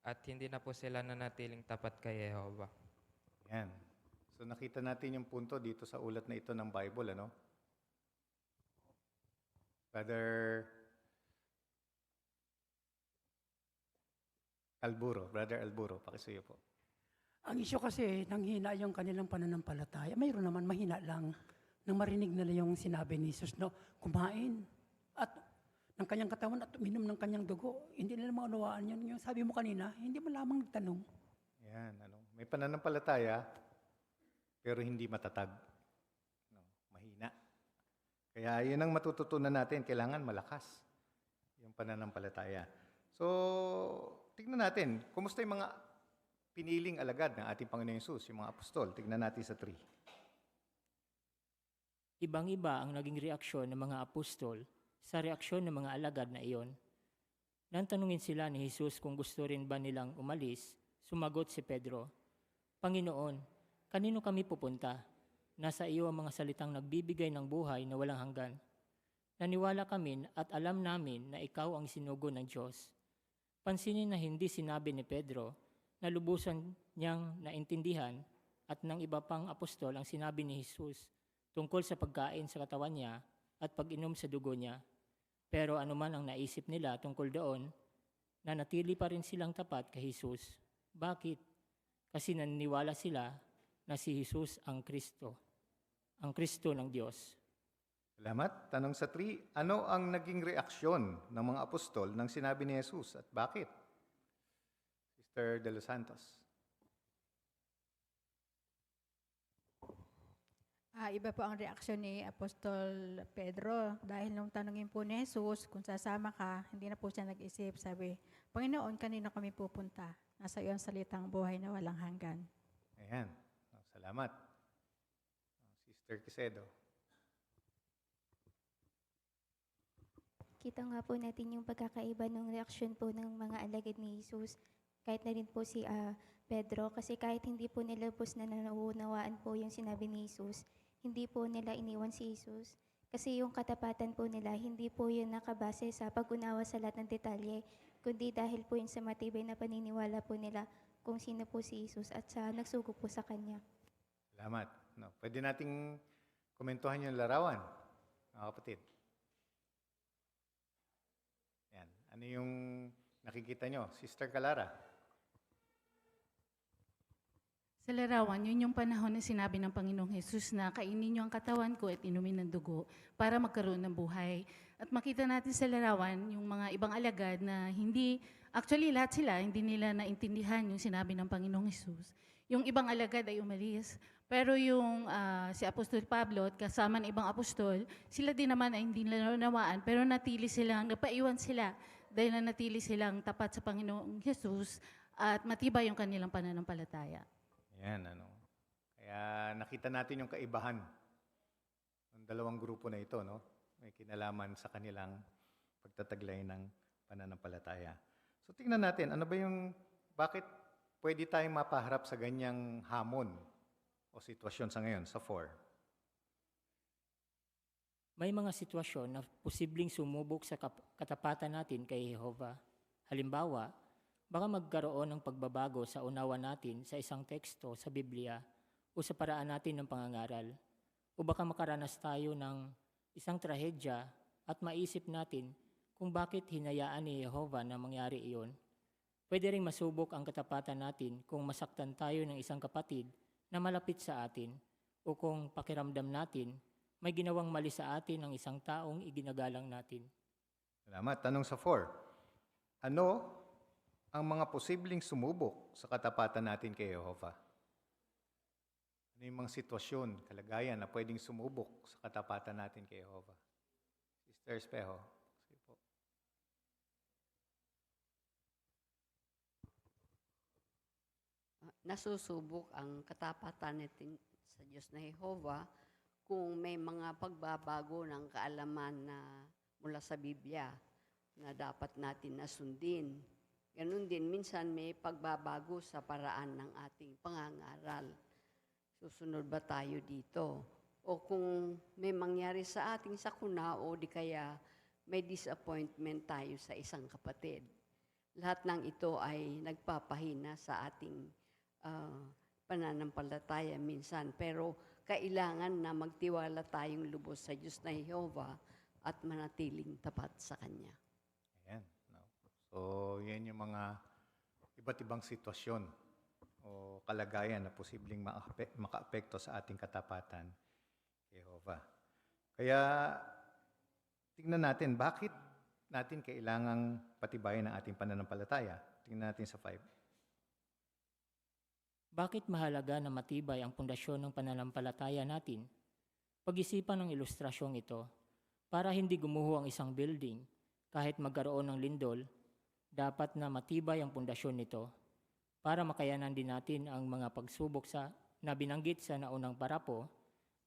at hindi na po sila nanatiling tapat kay Jehovah. Yan. So nakita natin yung punto dito sa ulat na ito ng Bible, ano? Brother Alburo, pakisuyo po. Ang isyu kasi, nanghina yung kanilang pananampalataya. Mayroon naman mahina lang nang marinig nila yung sinabi ni Jesus, no, kumain at ng kanyang katawan at uminom ng kanyang dugo. Hindi nila maunawaan yun. Yung sabi mo kanina, hindi mo lamang nagtanong. Yan, ano? May pananampalataya, pero hindi matatag. No, mahina. Kaya yun ang matututunan natin, kailangan malakas yung pananampalataya. So, tignan natin, kumusta yung mga piniling alagad ng ating Panginoon Yesus, yung mga apostol. Tignan natin sa 3. Ibang-iba ang naging reaksyon ng mga apostol sa reaksyon ng mga alagad na iyon. Nang tanungin sila ni Jesus kung gusto rin ba nilang umalis, sumagot si Pedro, Panginoon, kanino kami pupunta? Nasa iyo ang mga salitang nagbibigay ng buhay na walang hanggan. Naniwala kami at alam namin na ikaw ang sinugo ng Diyos. Pansinin na hindi sinabi ni Pedro na lubusan niyang naintindihan at ng iba pang apostol ang sinabi ni Jesus tungkol sa pagkain sa katawan niya at pag-inom sa dugo niya. Pero anuman ang naisip nila tungkol doon, nanatili pa rin silang tapat kay Jesus. Bakit? Kasi naniniwala sila na si Jesus ang Kristo ng Diyos. Salamat. Tanong sa 3, ano ang naging reaksyon ng mga apostol nang sinabi ni Jesus at bakit? Sister De Los Santos. Iba po ang reaksyon ni Apostol Pedro dahil nung tanungin po ni Jesus kung sasama ka, hindi na po siya nag-isip. Sabi, Panginoon, kanino kami pupunta? Nasa iyo ang salitang buhay na walang hanggan. Ayan. Salamat. Sister Quisedo. Kita nga po natin yung pagkakaiba ng reaksyon po ng mga alagad ni Jesus. Kahit na rin po si Pedro, kasi kahit hindi po nila po na nauunawaan po yung sinabi ni Jesus, hindi po nila iniwan si Jesus. Kasi yung katapatan po nila, hindi po yun nakabase sa pag-unawa sa lahat ng detalye, kundi dahil po yun sa matibay na paniniwala po nila kung sino po si Jesus at sa nagsugo po sa Kanya. Salamat. No, pwede nating komentuhan yung larawan, mga kapatid. Yan. Ano yung nakikita nyo? Sister Calara. Sa larawan, yun yung panahon na sinabi ng Panginoong Jesus na kainin niyo ang katawan ko at inumin ng dugo para magkaroon ng buhay. At makita natin sa larawan yung mga ibang alagad na actually lahat sila, hindi nila naintindihan yung sinabi ng Panginoong Jesus. Yung ibang alagad ay umalis. Pero yung si Apostol Pablo at kasama ng ibang apostol, sila din naman ay hindi nila nawaan, pero napaiwan sila dahil natili silang tapat sa Panginoong Jesus at matibay yung kanilang pananampalataya. Yan, Kaya nakita natin yung kaibahan ng dalawang grupo na ito, no? May kinalaman sa kanilang pagtataglay ng pananampalataya. So tingnan natin, bakit pwede tayong mapaharap sa ganyang hamon o sitwasyon sa ngayon, sa 4? May mga sitwasyon na posibleng sumubok sa katapatan natin kay Jehovah. Halimbawa, baka magkaroon ng pagbabago sa unawa natin sa isang teksto sa Biblia o sa paraan natin ng pangangaral. O baka makaranas tayo ng isang trahedya at maisip natin kung bakit hinayaan ni Jehovah na mangyari iyon. Pwede ring masubok ang katapatan natin kung masaktan tayo ng isang kapatid na malapit sa atin o kung pakiramdam natin may ginawang mali sa atin ng isang taong iginagalang natin. Salamat. Tanong sa 4. Ano ang mga posibleng sumubok sa katapatan natin kay Jehovah? Ano yung mga sitwasyon, kalagayan na pwedeng sumubok sa katapatan natin kay Jehovah? Sister Espejo. Sige po. Nasusubok ang katapatan natin sa Diyos na Jehovah kung may mga pagbabago ng kaalaman na mula sa Biblia na dapat natin nasundin. Ganun din, minsan may pagbabago sa paraan ng ating pangangaral. Susunod ba tayo dito? O kung may mangyari sa ating sakuna o di kaya may disappointment tayo sa isang kapatid. Lahat ng ito ay nagpapahina sa ating pananampalataya minsan. Pero kailangan na magtiwala tayong lubos sa Diyos na Jehovah at manatiling tapat sa Kanya. Ayan. So, yan yung mga iba't ibang sitwasyon o kalagayan na posibleng makaapekto sa ating katapatan kay Jehovah. Kaya, tingnan natin, bakit natin kailangang patibayin ang ating pananampalataya? Tingnan natin sa 5. Bakit mahalaga na matibay ang pundasyon ng pananampalataya natin? Pag-isipan ng ilustrasyong ito, para hindi gumuho ang isang building, kahit magkaroon ng lindol, dapat na matibay ang pundasyon nito para makayanan din natin ang mga pagsubok na binanggit sa naunang parapo.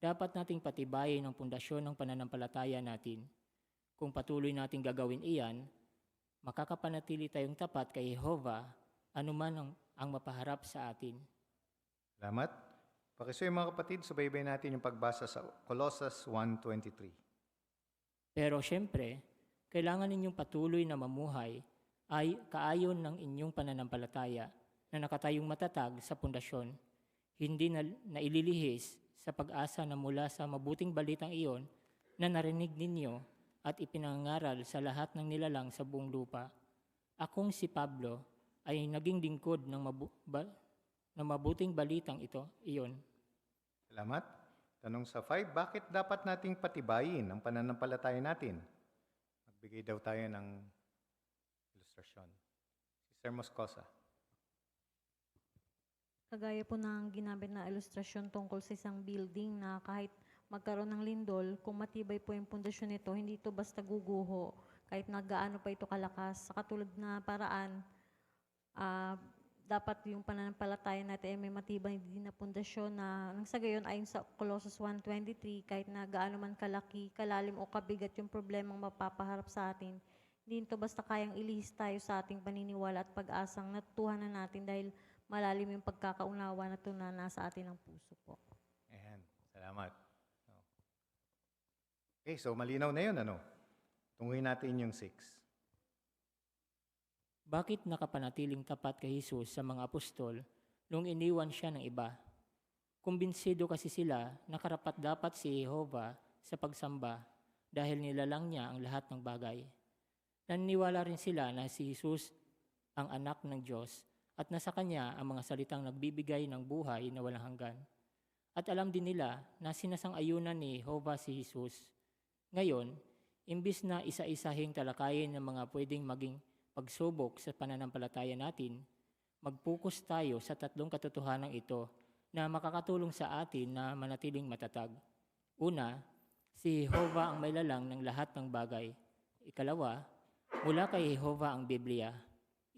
Dapat nating patibayin ang pundasyon ng pananampalataya natin. Kung patuloy nating gagawin iyan, Makakapanatili tayong tapat kay Jehovah anuman ang mapaharap sa atin. Salamat. Pakisuyo mga kapatid, subaybay natin yung pagbasa sa Colossus 1:23. Pero siyempre, kailangan ninyong patuloy na mamuhay ay kaayon ng inyong pananampalataya na nakatayong matatag sa pundasyon, hindi na naililihis sa pag-asa na mula sa mabuting balitang iyon na narinig ninyo at ipinangaral sa lahat ng nilalang sa buong lupa. Akong si Pablo ay naging lingkod ng mabuting balitang iyon. Salamat. Tanong sa 5, bakit dapat nating patibayin ang pananampalataya natin? Magbigay daw tayo ng ilustrasyon. Sister Moscosa. Kagaya po ng ginamit na ilustrasyon tungkol sa isang building na kahit magkaroon ng lindol, kung matibay po yung pundasyon nito, hindi ito basta guguho. Kahit na gaano pa ito kalakas, sa katulad na paraan, dapat yung pananampalataya natin ay may matibay din na pundasyon na nang sa gayon ayon sa Colossus 1:23, kahit na gaano man kalaki, kalalim o kabigat yung problemang mapapaharap sa atin, hindi ito basta kayang ilihis tayo sa ating paniniwala at pag-asang natutuhan na natin dahil malalim yung pagkakaunawa na ito na nasa atin ang puso po. Ayan. Salamat. Okay, so malinaw na yun, ano? Tunguhin natin yung 6. Bakit nakapanatiling tapat kay Jesus sa mga apostol nung iniwan siya ng iba? Kumbinsido kasi sila na karapat-dapat si Jehovah sa pagsamba dahil nilalang niya ang lahat ng bagay. Naniniwala rin sila na si Jesus ang anak ng Diyos at nasa kanya ang mga salitang nagbibigay ng buhay na walang hanggan. At alam din nila na sinasang-ayunan ni Jehovah si Jesus. Ngayon, imbis na isa-isahing talakayin ng mga pwedeng maging pagsubok sa pananampalataya natin, mag-focus tayo sa 3 katotohanan ito na makakatulong sa atin na manatiling matatag. Una, si Jehovah ang may lalang ng lahat ng bagay. Ikalawa, mula kay Jehovah ang Biblia.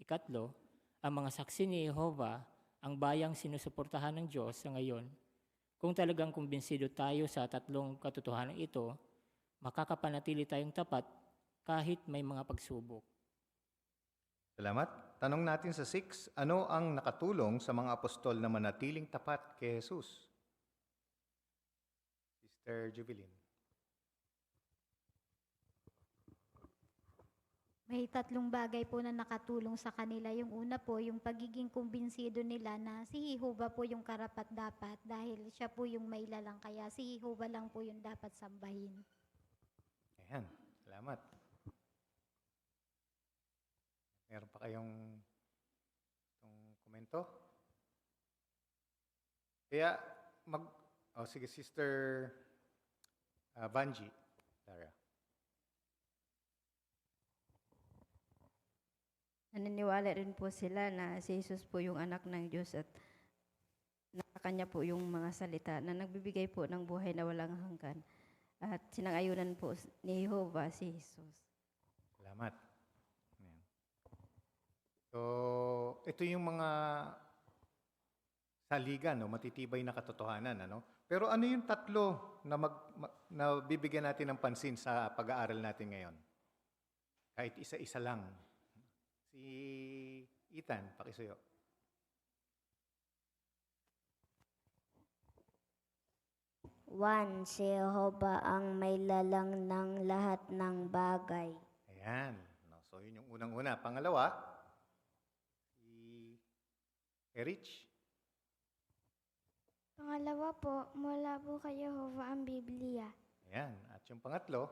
Ikatlo, ang mga saksi ni Jehovah ang bayang sinusuportahan ng Diyos sa ngayon. Kung talagang kumbinsido tayo sa 3 katotohanan ito, makakapanatili tayong tapat kahit may mga pagsubok. Salamat. Tanong natin sa 6, ano ang nakatulong sa mga apostol na manatiling tapat kay Jesus? Sister Jubilin. May 3 bagay po na nakatulong sa kanila. Yung una po, yung pagiging kumbinsido nila na si Jehovah po yung karapat-dapat dahil siya po yung may lalang, kaya si Jehovah lang po yung dapat sambahin. Ayan. Salamat. Meron pa kayong komento? Kaya, sige, Sister Vanji. Lara. Naniniwala rin po sila na si Jesus po yung anak ng Diyos at nasa kanya po yung mga salita na nagbibigay po ng buhay na walang hanggan. At sinang-ayunan po ni Jehovah si Jesus. Salamat. Ayan. So, ito yung mga saligan, no? Matitibay na katotohanan. Ano? Pero ano yung 3 na bibigyan natin ng pansin sa pag-aaral natin ngayon? Kahit isa-isa lang. Si Ethan, pakisuyo. One, si Jehovah ang may lalang ng lahat ng bagay. Ayan. No, so, yun yung unang-una. Pangalawa, si Erich. Pangalawa po, mula po kay Jehovah ang Biblia. Ayan. At yung pangatlo,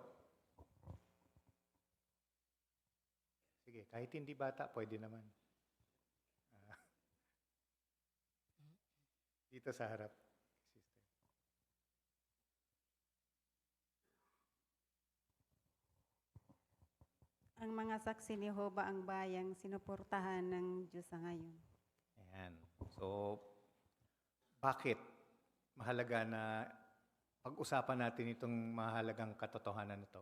sige, kahit hindi bata, pwede naman. Dito sa harap. Ang mga saksi ni Jehovah ang bayang sinuportahan ng Diyos sa ngayon. Ayan. So, bakit mahalaga na pag-usapan natin itong mahalagang katotohanan nito?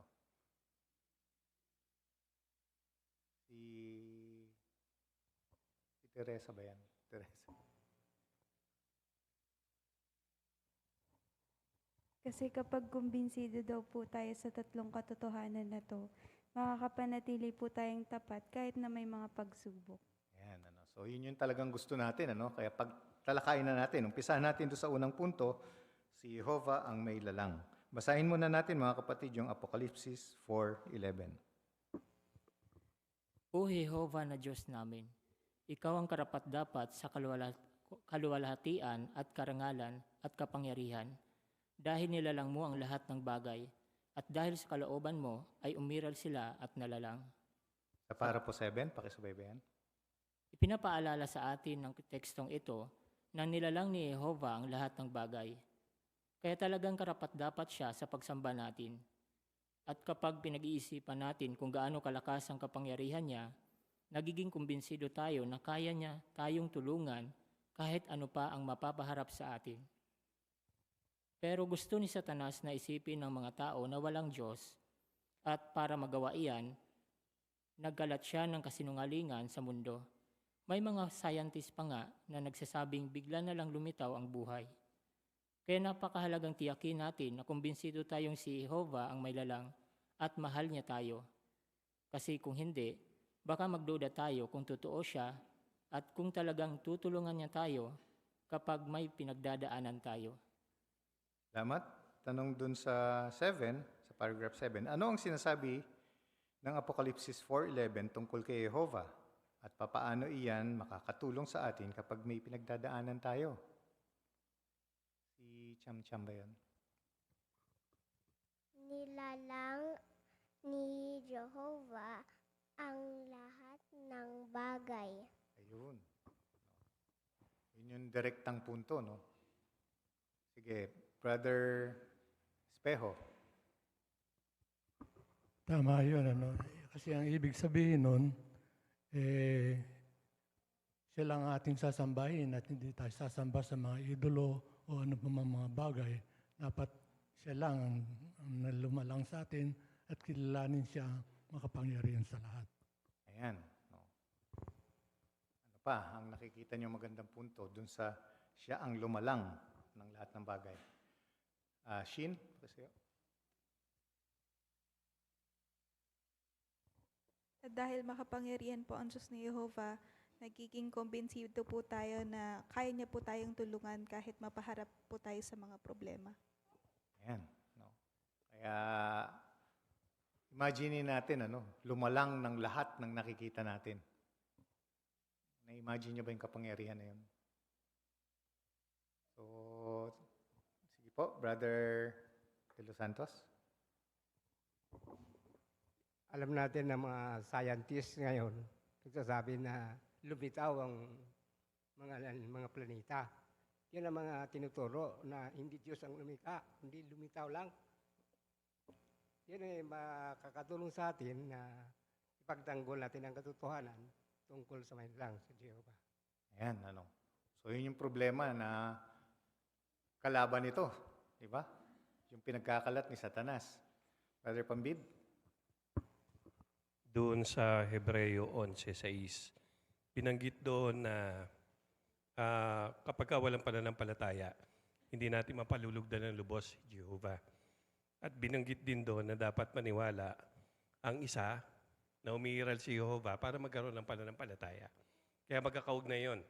Si Teresa ba yan? Teresa. Kasi kapag kumbinsido daw po tayo sa 3 katotohanan na to, makakapanatili po tayong tapat kahit na may mga pagsubok. Ayan, So yun yung talagang gusto natin. Kaya pagtalakayin na natin, umpisahan natin doon sa unang punto, si Jehovah ang may lalang. Basahin muna natin mga kapatid yung Apokalipsis 4:11. O Jehovah na Diyos namin, ikaw ang karapat-dapat sa kaluwalhatian at karangalan at kapangyarihan, dahil nilalang mo ang lahat ng bagay, at dahil sa kalooban mo ay umiral sila at nalalang. Sa para po 7, pakisabay ba yan? Ipinapaalala sa atin ng tekstong ito na nilalang ni Jehovah ang lahat ng bagay. Kaya talagang karapat-dapat siya sa pagsamba natin. At kapag pinag-iisipan natin kung gaano kalakas ang kapangyarihan niya, nagiging kumbinsido tayo na kaya niya tayong tulungan kahit ano pa ang mapapaharap sa atin. Pero gusto ni Satanas na isipin ng mga tao na walang Diyos, at para magawa iyan, nagkalat siya ng kasinungalingan sa mundo. May mga scientist pa nga na nagsasabing bigla na lang lumitaw ang buhay. Kaya napakahalagang tiyakin natin na kumbinsido tayong si Jehovah ang may lalang at mahal niya tayo. Kasi kung hindi, baka magduda tayo kung totoo siya at kung talagang tutulungan niya tayo kapag may pinagdadaanan tayo. Salamat. Tanong dun sa 7, sa paragraph 7, ano ang sinasabi ng Apokalipsis 4:11 tungkol kay Jehovah? At papaano iyan makakatulong sa atin kapag may pinagdadaanan tayo? Si Cham-Cham ba yun? Nilalang ni Jehovah ang lahat ng bagay. Ayun. Yun yung direktang punto, no? Sige, Brother Espejo. Tama yun, Kasi ang ibig sabihin nun, siya lang ating sasambahin at hindi tayo sasamba sa mga idolo o ano pa mga bagay. Dapat siya lang ang lumalang sa atin at kilalanin siya makapangyarihan sa lahat. Ayan. No. Ano pa ang nakikita niyo magandang punto dun sa siya ang lumalang ng lahat ng bagay? Shin? Dahil makapangyarihan po ang Diyos ni Jehovah, nagiging kumbinsido po tayo na kaya niya po tayong tulungan kahit mapaharap po tayo sa mga problema. Ayan. No. Kaya, imagine natin, lumalang ng lahat ng nakikita natin. Na-imagine niyo ba yung kapangyarihan na yun? So, sige po, Brother De Los Santos. Alam natin na mga scientists ngayon, nagsasabi na lumitaw ang mga planeta. Yan ang mga tinuturo na hindi Diyos ang lumika, hindi lumitaw lang. Yan ay makakatulong sa atin na ipagtanggol natin ang katotohanan tungkol sa may lang sa Jehovah. Ayan, So, yun yung problema na kalaban nito, di ba? Yung pinagkakalat ni Satanas. Brother Pambib? Doon sa Hebreo 11:6, binanggit doon na kapag walang pananampalataya, hindi natin mapalulugdan ng lubos si Jehovah. At binanggit din doon na dapat maniwala ang isa na umiiral si Jehovah para magkaroon ng pananampalataya. Kaya magkakaugnay yun.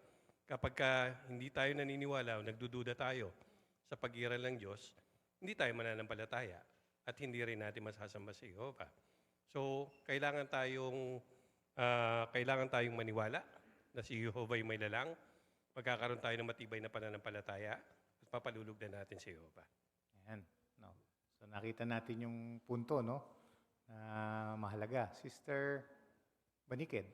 Kapag hindi tayo naniniwala o nagdududa tayo sa pag-iral ng Diyos, hindi tayo mananampalataya at hindi rin natin masasamba si Jehovah. So, kailangan tayong maniwala na si Jehovah ay may lalang, magkakaroon tayo ng matibay na pananampalataya at papalulugdan natin si Jehovah. Ayan. No. So, nakita natin yung punto, na mahalaga. Sister Banikid.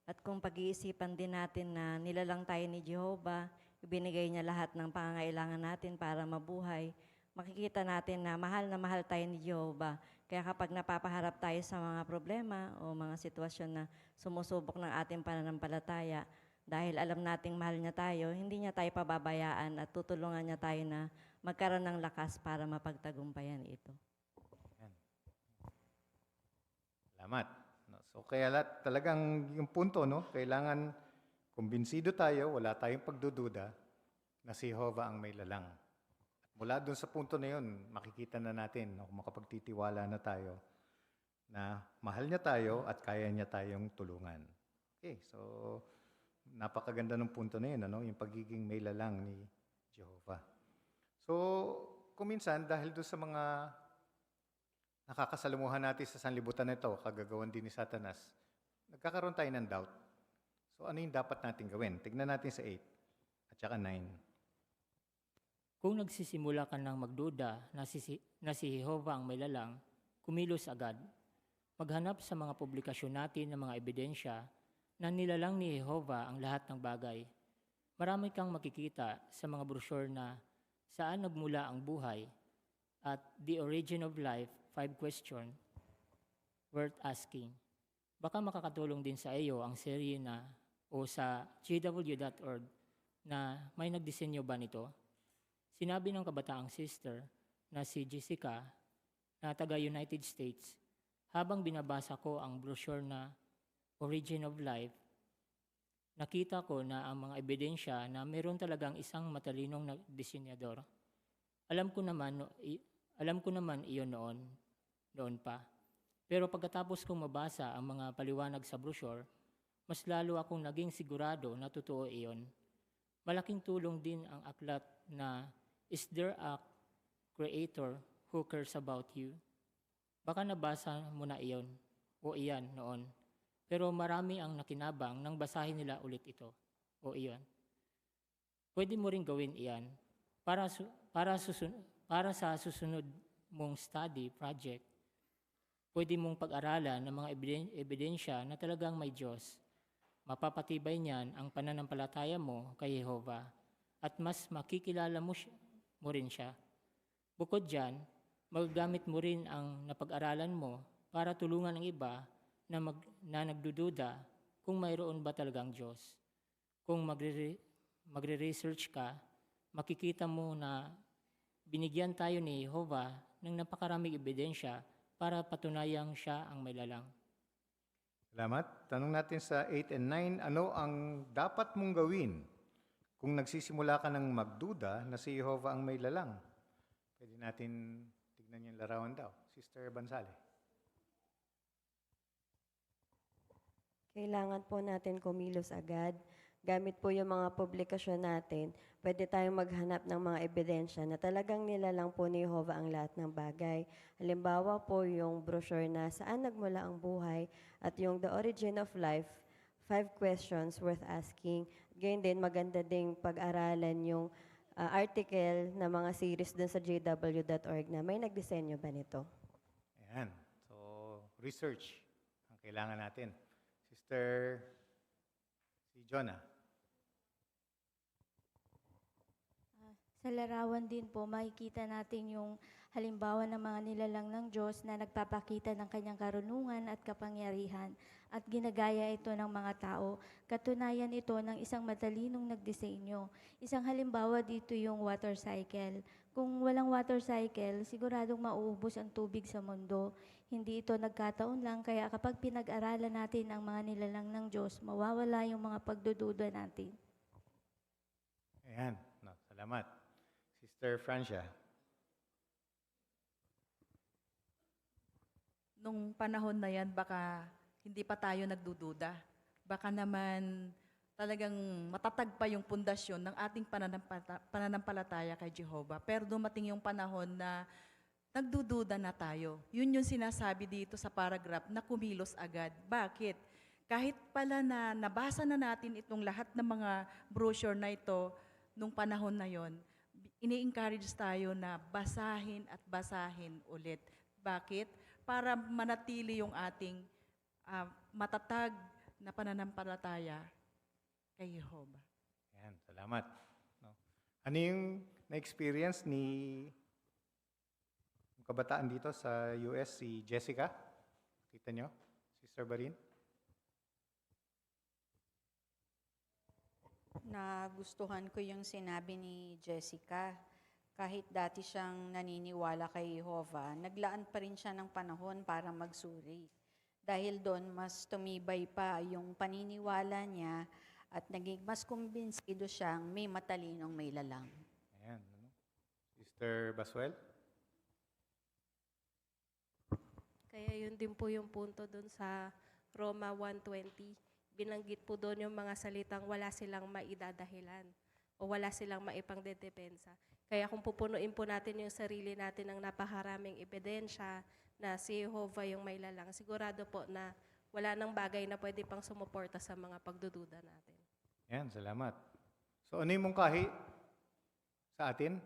At kung pag-iisipan din natin na nilalang tayo ni Jehovah, ibinigay niya lahat ng pangangailangan natin para mabuhay, makikita natin na mahal tayo ni Jehovah. Kaya kapag napapaharap tayo sa mga problema o mga sitwasyon na sumusubok ng ating pananampalataya, dahil alam nating mahal niya tayo, hindi niya tayo pababayaan at tutulungan niya tayo na magkaroon ng lakas para mapagtagumpayan ito. Ayan. Salamat. So kaya talagang yung punto, kailangan kumbinsido tayo, wala tayong pagdududa na si Jehovah ang may lalang. mula doon sa punto na yun, makikita na natin, kung makapagtitiwala na tayo, na mahal niya tayo at kaya niya tayong tulungan. Okay, so napakaganda ng punto na yun, yung pagiging may lalang ni Jehovah. So, kuminsan, dahil doon sa mga nakakasalamuhan natin sa sanlibutan na ito, kagagawan din ni Satanas, nagkakaroon tayo ng doubt. So, ano yung dapat natin gawin? Tignan natin sa 8 at saka 9. Kung nagsisimula ka ng magduda na si Jehovah ang may lalang, kumilos agad. Maghanap sa mga publikasyon natin ng mga ebidensya na nilalang ni Jehovah ang lahat ng bagay. Marami kang makikita sa mga brochure na Saan Nagmula ang Buhay at The Origin of Life, 5 Question Worth Asking. Baka makakatulong din sa iyo ang serye na o sa jw.org na may nagdisenyo ba nito? Sinabi ng kabataang sister na si Jessica na taga United States, habang binabasa ko ang brochure na Origin of Life, nakita ko na ang mga ebidensya na meron talagang isang matalinong disenyador. Alam ko naman iyon noon pa. Pero pagkatapos kong mabasa ang mga paliwanag sa brochure, mas lalo akong naging sigurado na totoo iyon. Malaking tulong din ang aklat na Is There a Creator Who Cares About You? Baka nabasa mo na iyon o iyan noon. Pero marami ang nakinabang nang basahin nila ulit ito o iyon. Pwede mo rin gawin iyan para sa susunod mong study project. Pwede mong pag-aralan ng mga ebidensya na talagang may Diyos. Mapapatibay niyan ang pananampalataya mo kay Jehovah at mas makikilala mo rin siya. Bukod dyan, magagamit mo rin ang napag-aralan mo para tulungan ang iba na nagdududa kung mayroon ba talagang Diyos. Kung magre-research ka, makikita mo na binigyan tayo ni Jehovah ng napakaraming ebidensya para patunayang siya ang may lalang. Salamat. Tanong natin sa 8 and 9, ano ang dapat mong gawin kung nagsisimula ka ng magduda na si Jehovah ang may lalang? Pwede natin tignan yung larawan daw. Sister Bansale. Kailangan po natin kumilos agad. Gamit po yung mga publikasyon natin, pwede tayong maghanap ng mga ebidensya na talagang nilalang po ni Jehovah ang lahat ng bagay. Halimbawa po yung brochure na Saan Nagmula ang Buhay at yung The Origin of Life, 5 Questions Worth Asking. Ganyan din, maganda ding pag-aralan yung article na mga series dun sa jw.org na may nagdisenyo ba nito. Ayan. So, research ang kailangan natin. Sister si Jonah. Sa larawan din po, makikita natin yung halimbawa ng mga nilalang ng Diyos na nagpapakita ng kanyang karunungan at kapangyarihan at ginagaya ito ng mga tao. Katunayan ito ng isang matalinong nagdisenyo. Isang halimbawa dito yung water cycle. Kung walang water cycle, siguradong mauubos ang tubig sa mundo. Hindi ito nagkataon lang, kaya kapag pinag-aralan natin ang mga nilalang ng Diyos, mawawala yung mga pagdududa natin. Ayan. No, salamat. Sister Francia. Nung panahon na yan, baka hindi pa tayo nagdududa. Baka naman talagang matatag pa yung pundasyon ng ating pananampalataya kay Jehovah. Pero dumating yung panahon na nagdududa na tayo. Yun yung sinasabi dito sa paragraph na kumilos agad. Bakit? Kahit pala na nabasa na natin itong lahat ng mga brochure na ito nung panahon na yon, ini-encourage tayo na basahin at basahin ulit. Bakit? Para manatili yung ating matatag na pananampalataya kay Jehovah. Ayan, salamat. No. Ano yung na-experience ni kabataan dito sa US, si Jessica? Kita nyo? Sister Barin? Nagustuhan ko yung sinabi ni Jessica. Kahit dati siyang naniniwala kay Jehovah, naglaan pa rin siya ng panahon para magsuri. Dahil doon, mas tumibay pa yung paniniwala niya at naging mas kumbinsido siyang may matalinong may lalang. Ayan. Mr. Basuel? Kaya yun din po yung punto doon sa Roma 1:20. Binanggit po doon yung mga salitang wala silang maidadahilan o wala silang maipangdedepensa. Kaya kung pupunuin po natin yung sarili natin ng napakaraming ebidensya na si Jehovah yung may lalang, sigurado po na wala nang bagay na pwede pang sumuporta sa mga pagdududa natin. Yan, salamat. So ano yung mungkahi sa atin?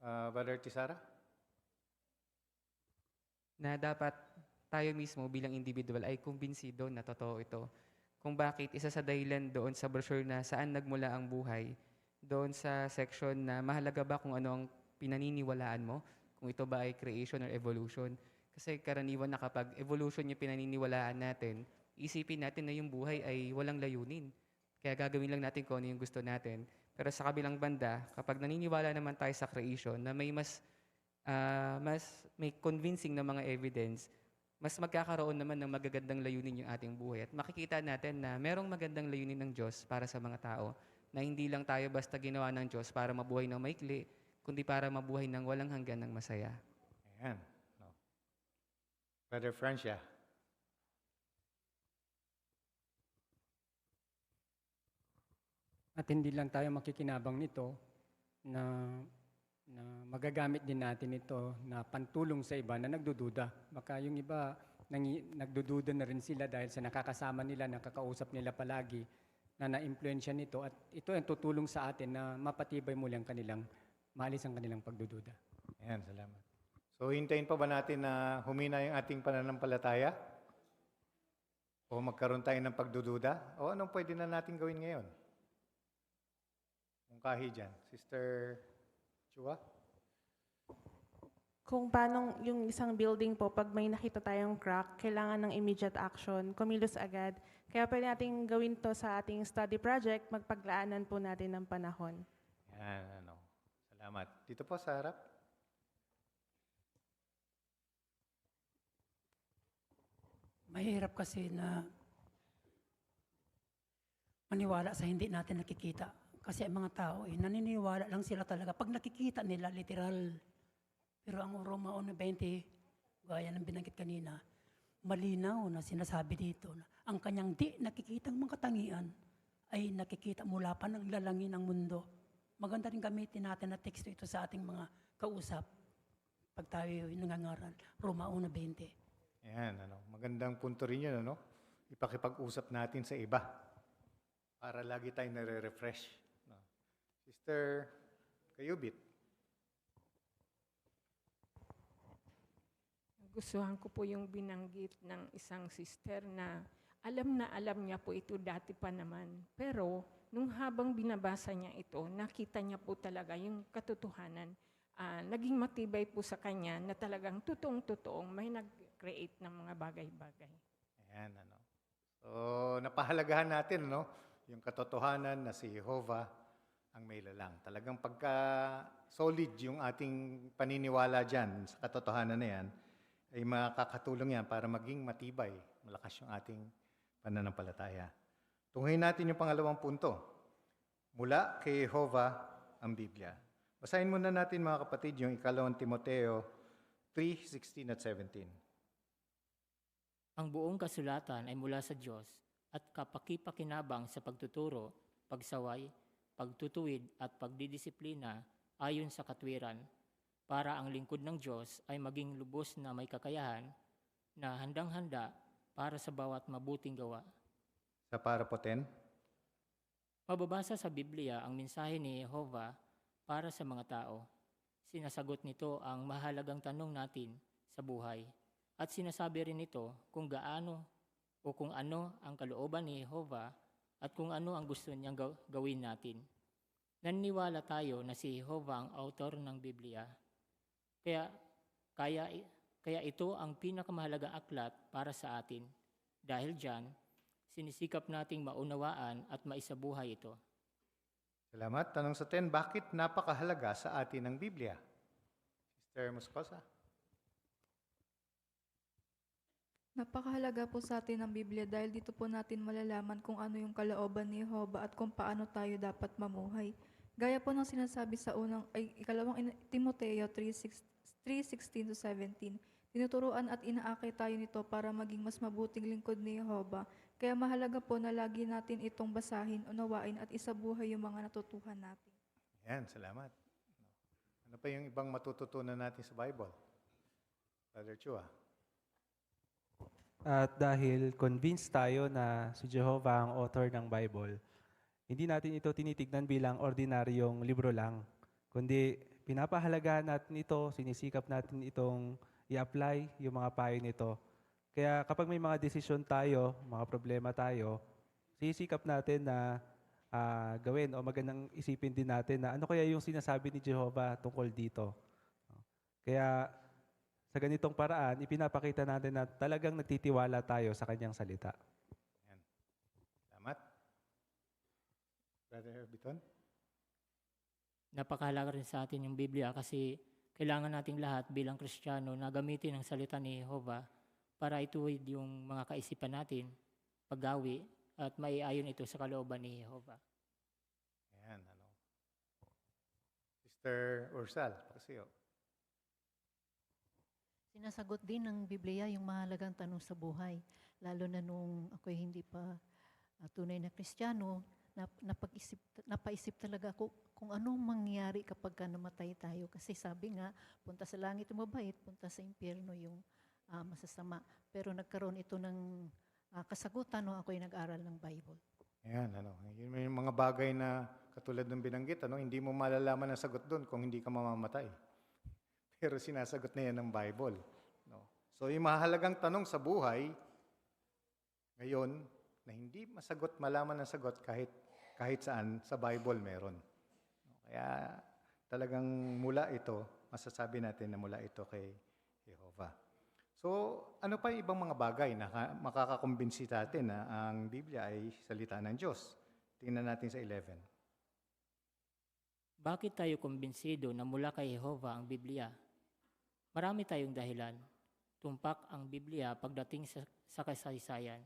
Brother Tisara? Na dapat tayo mismo bilang individual ay kumbinsido na totoo ito. Kung bakit isa sa dahilan doon sa brochure na saan nagmula ang buhay, doon sa section na mahalaga ba kung ano ang pinaniniwalaan mo, kung ito ba ay creation or evolution. Kasi karaniwan na kapag evolution yung pinaniniwalaan natin, isipin natin na yung buhay ay walang layunin. Kaya gagawin lang natin kung ano yung gusto natin. Pero sa kabilang banda, kapag naniniwala naman tayo sa creation na may mas may convincing na mga evidence, mas magkakaroon naman ng magagandang layunin yung ating buhay. At makikita natin na merong magandang layunin ng Diyos para sa mga tao, na hindi lang tayo basta ginawa ng Diyos para mabuhay ng maikli, kundi para mabuhay ng walang hanggan ng masaya. Ayan. No. Brother Francia? At hindi lang tayo makikinabang nito na magagamit din natin ito na pantulong sa iba na nagdududa. Baka yung iba nagdududa na rin sila dahil sa nakakasama nila, nakakausap nila palagi na na-impluensya nito at ito ang tutulong sa atin na mapatibay muli ang kanilang, maalis ang kanilang pagdududa. Ayan, salamat. So hintayin pa ba natin na humina yung ating pananampalataya? O magkaroon tayo ng pagdududa? O anong pwede na natin gawin ngayon? Mungkahi dyan. Sister Chua? Kung paano yung isang building po, pag may nakita tayong crack, kailangan ng immediate action, kumilos agad. Kaya pwede natin gawin to sa ating study project, magpaglaanan po natin ng panahon. Yan, ano. Salamat. Dito po sa harap. Mahirap kasi na maniwala sa hindi natin nakikita. Kasi ang mga tao, naniniwala lang sila talaga. Pag nakikita nila, literal. Pero ang Roma 1:20, gaya ng binanggit kanina, malinaw na sinasabi dito na ang kanyang di nakikitang mga katangian ay nakikita mula pa ng lalangin ng mundo. Maganda rin gamitin natin na teksto ito sa ating mga kausap pag tayo nangangaral. Roma 1:20. Ayan, ano. Magandang punto rin yun, ano? Ipakipag-usap natin sa iba para lagi tayong nare-refresh. No? Sister Kayubit. Gustuhan ko po yung binanggit ng isang sister na alam niya po ito dati pa naman. Pero nung habang binabasa niya ito, nakita niya po talaga yung katotohanan. Naging matibay po sa kanya na talagang totoong-totoong may nag-create ng mga bagay-bagay. Ayan, ano. So, napahalagahan natin, no? Yung katotohanan na si Jehovah ang may lalang. Talagang pagka-solid yung ating paniniwala dyan sa katotohanan na yan, ay makakatulong yan para maging matibay, malakas yung ating pananampalataya. Tunghayin natin yung pangalawang punto. Mula kay Jehovah ang Biblia. Basahin muna natin mga kapatid yung 2 Timoteo 3:16 at 17. Ang buong kasulatan ay mula sa Diyos at kapakipakinabang sa pagtuturo, pagsaway, pagtutuwid at pagdidisiplina ayon sa katwiran, para ang lingkod ng Diyos ay maging lubos na may kakayahan na handang-handa para sa bawat mabuting gawa. Sa parapoten? Mababasa sa Biblia ang mensahe ni Jehovah para sa mga tao. Sinasagot nito ang mahalagang tanong natin sa buhay. At sinasabi rin nito kung gaano o kung ano ang kalooban ni Jehovah at kung ano ang gusto niyang gawin natin. Naniniwala tayo na si Jehovah ang author ng Biblia. Kaya ito ang pinakamahalagang aklat para sa atin. Dahil diyan, sinisikap nating maunawaan at maisabuhay ito. Salamat. Tanong sa 10, bakit napakahalaga sa atin ang Biblia? Sister Moscosa. Napakahalaga po sa atin ang Biblia dahil dito po natin malalaman kung ano yung kalooban ni Jehovah at kung paano tayo dapat mamuhay. Gaya po ng sinasabi sa Timoteo 3:16 to 17, tinuturuan at inaakay tayo nito para maging mas mabuting lingkod ni Jehova. Kaya mahalaga po na lagi natin itong basahin, unawain at isabuhay yung mga natutuhan natin. Yan, salamat. Ano pa yung ibang matututunan natin sa Bible? Brother Chua. At dahil convinced tayo na si Jehovah ang author ng Bible, hindi natin ito tinitignan bilang ordinaryong libro lang, kundi pinapahalagahan natin ito, sinisikap natin itong i-apply yung mga payo nito. Kaya kapag may mga desisyon tayo, mga problema tayo, sinisikap natin na gawin o magandang isipin din natin na ano kaya yung sinasabi ni Jehovah tungkol dito. Kaya sa ganitong paraan, ipinapakita natin na talagang nagtitiwala tayo sa kanyang salita. Salamat. Brother Biton? Napakahalaga rin sa atin yung Biblia kasi kailangan nating lahat bilang Kristiyano na gamitin ang salita ni Jehovah para ituwid yung mga kaisipan natin, paggawi, at maiayon ito sa kalooban ni Jehovah. Ayan, Sister Ursal, kasi Sinasagot din ng Biblia yung mahalagang tanong sa buhay. Lalo na nung ako'y hindi pa tunay na Kristiyano, napaisip talaga ako kung anong mangyayari kapag namatay tayo. Kasi sabi nga, punta sa langit yung mabait, punta sa impyerno yung masasama. Pero nagkaroon ito ng kasagutan nung ako'y nag-aral ng Bible. Ayan, yun yung mga bagay na katulad ng binanggit, hindi mo malalaman ang sagot doon kung hindi ka mamamatay. Pero sinasagot na yan ng Bible. So, yung mahalagang tanong sa buhay, ngayon, na hindi malaman ang sagot kahit saan sa Bible meron. Kaya talagang mula ito, masasabi natin na mula ito kay Jehovah. So, ano pa yung ibang mga bagay na makakakumbinsi natin na ang Biblia ay salita ng Diyos? Tingnan natin sa 11. Bakit tayo kumbinsido na mula kay Jehovah ang Biblia? Marami tayong dahilan. Tumpak ang Biblia pagdating sa kasaysayan.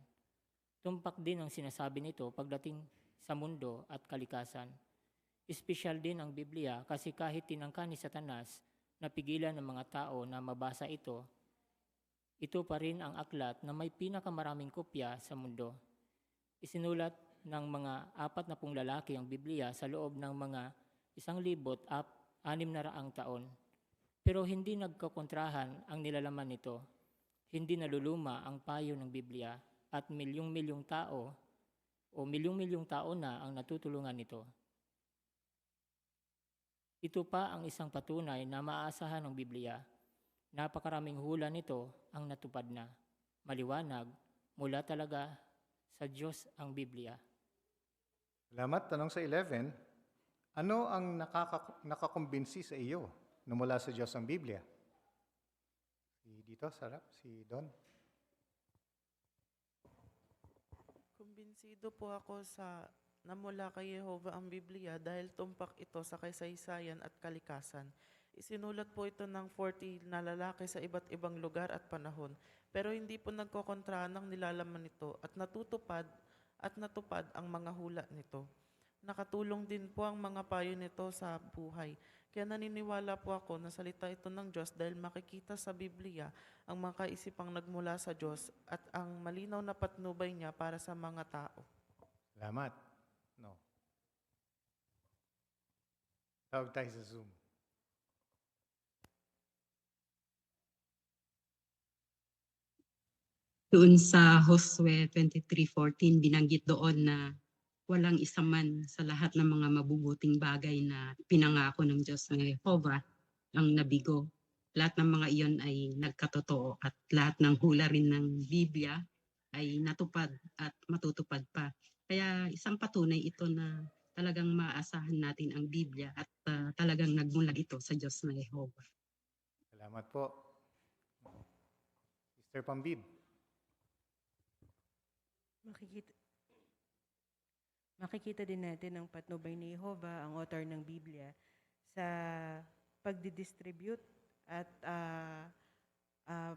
Tumpak din ang sinasabi nito pagdating sa mundo at kalikasan. Espesyal din ang Biblia kasi kahit tinangka ni Satanas na pigilan ng mga tao na mabasa ito pa rin ang aklat na may pinakamaraming kopya sa mundo. Isinulat ng mga 40 lalaki ang Biblia sa loob ng mga 1,600 taon. Pero hindi nagkakontrahan ang nilalaman nito. Hindi naluluma ang payo ng Biblia at milyong-milyong tao na ang natutulungan nito. Ito pa ang isang patunay na maaasahan ng Biblia. Napakaraming hula nito ang natupad na. Maliwanag, mula talaga sa Diyos ang Biblia. Salamat. Tanong sa 11, ano ang nakakumbinsi sa iyo na mula sa Diyos ang Biblia? Dito, sarap, si Don. Kumbinsido po ako na mula kay Jehovah ang Biblia dahil tumpak ito sa kasaysayan at kalikasan. Isinulat po ito ng 40 na lalaki sa iba't ibang lugar at panahon, pero hindi po nagkokontra ng nilalaman nito at natupad ang mga hula nito. Nakatulong din po ang mga payo nito sa buhay. Kaya naniniwala po ako na salita ito ng Diyos dahil makikita sa Biblia ang mga kaisipang nagmula sa Diyos at ang malinaw na patnubay niya para sa mga tao. Salamat. Tawag tayo sa Zoom. Doon sa Josue 23:14, binanggit doon na walang isa man sa lahat ng mga mabubuting bagay na pinangako ng Diyos ng Jehovah ang nabigo. Lahat ng mga iyon ay nagkatotoo at lahat ng hula rin ng Biblia ay natupad at matutupad pa. Kaya isang patunay ito na talagang maaasahan natin ang Biblia at talagang nagmula ito sa Diyos ng Jehovah. Salamat po. Sister Pambib. Makikita din natin ang patnubay ni Jehovah, ang author ng Biblia, sa pagdidistribute at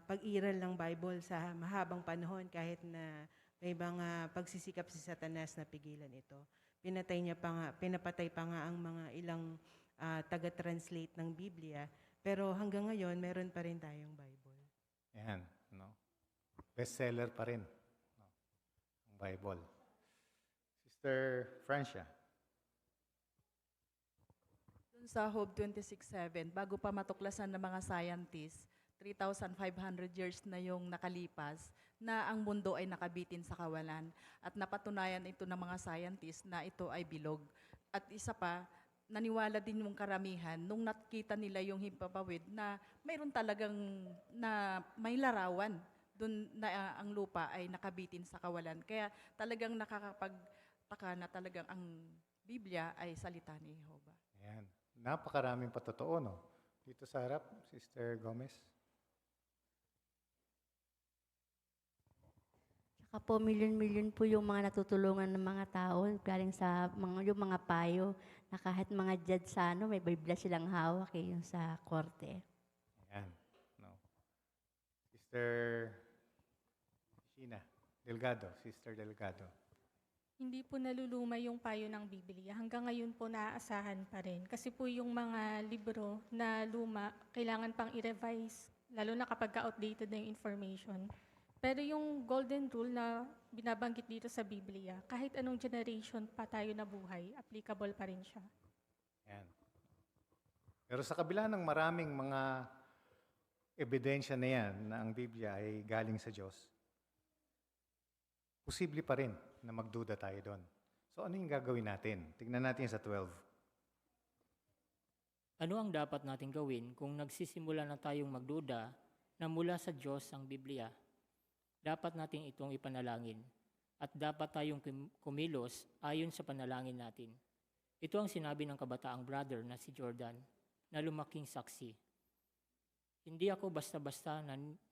pag-iral ng Bible sa mahabang panahon kahit na may mga pagsisikap si Satanas na pigilan ito. pinapatay pa nga ang mga ilang taga-translate ng Biblia. Pero hanggang ngayon, meron pa rin tayong Bible. Yan, no? Bestseller pa rin, no? Ang Bible. Sister Francia. Dun sa Hope 26:7, bago pa matuklasan ng mga scientists, 3,500 years na yung nakalipas na ang mundo ay nakabitin sa kawalan. At napatunayan ito ng mga scientists na ito ay bilog. At isa pa, naniwala din yung karamihan nung nakita nila yung himpapawid na mayroon talagang na may larawan dun na ang lupa ay nakabitin sa kawalan. Kaya talagang nakakapagtaka na talagang ang Biblia ay salita ni Jehovah. Ayan. Napakaraming patotoo, no? Dito sa harap, Sister Gomez. Saka po, milyon-milyon po yung mga natutulungan ng mga tao galing sa yung mga payo na kahit mga judge sa may Biblia silang hawak yung sa korte. Ayan. No. Sister Sheena Delgado, Sister Delgado. Hindi po naluluma yung payo ng Biblia. Hanggang ngayon po naaasahan pa rin. Kasi po yung mga libro na luma, kailangan pang i-revise, lalo na kapag outdated na yung information. Pero yung golden rule na binabanggit dito sa Biblia, kahit anong generation pa tayo na buhay, applicable pa rin siya. Ayan. Pero sa kabila ng maraming mga ebidensya na yan na ang Biblia ay galing sa Diyos, posible pa rin na magduda tayo doon. So ano yung gagawin natin? Tingnan natin sa 12. Ano ang dapat natin gawin kung nagsisimula na tayong magduda na mula sa Diyos ang Biblia? Dapat natin itong ipanalangin at dapat tayong kumilos ayon sa panalangin natin. Ito ang sinabi ng kabataang brother na si Jordan na lumaking saksi. Hindi ako basta-basta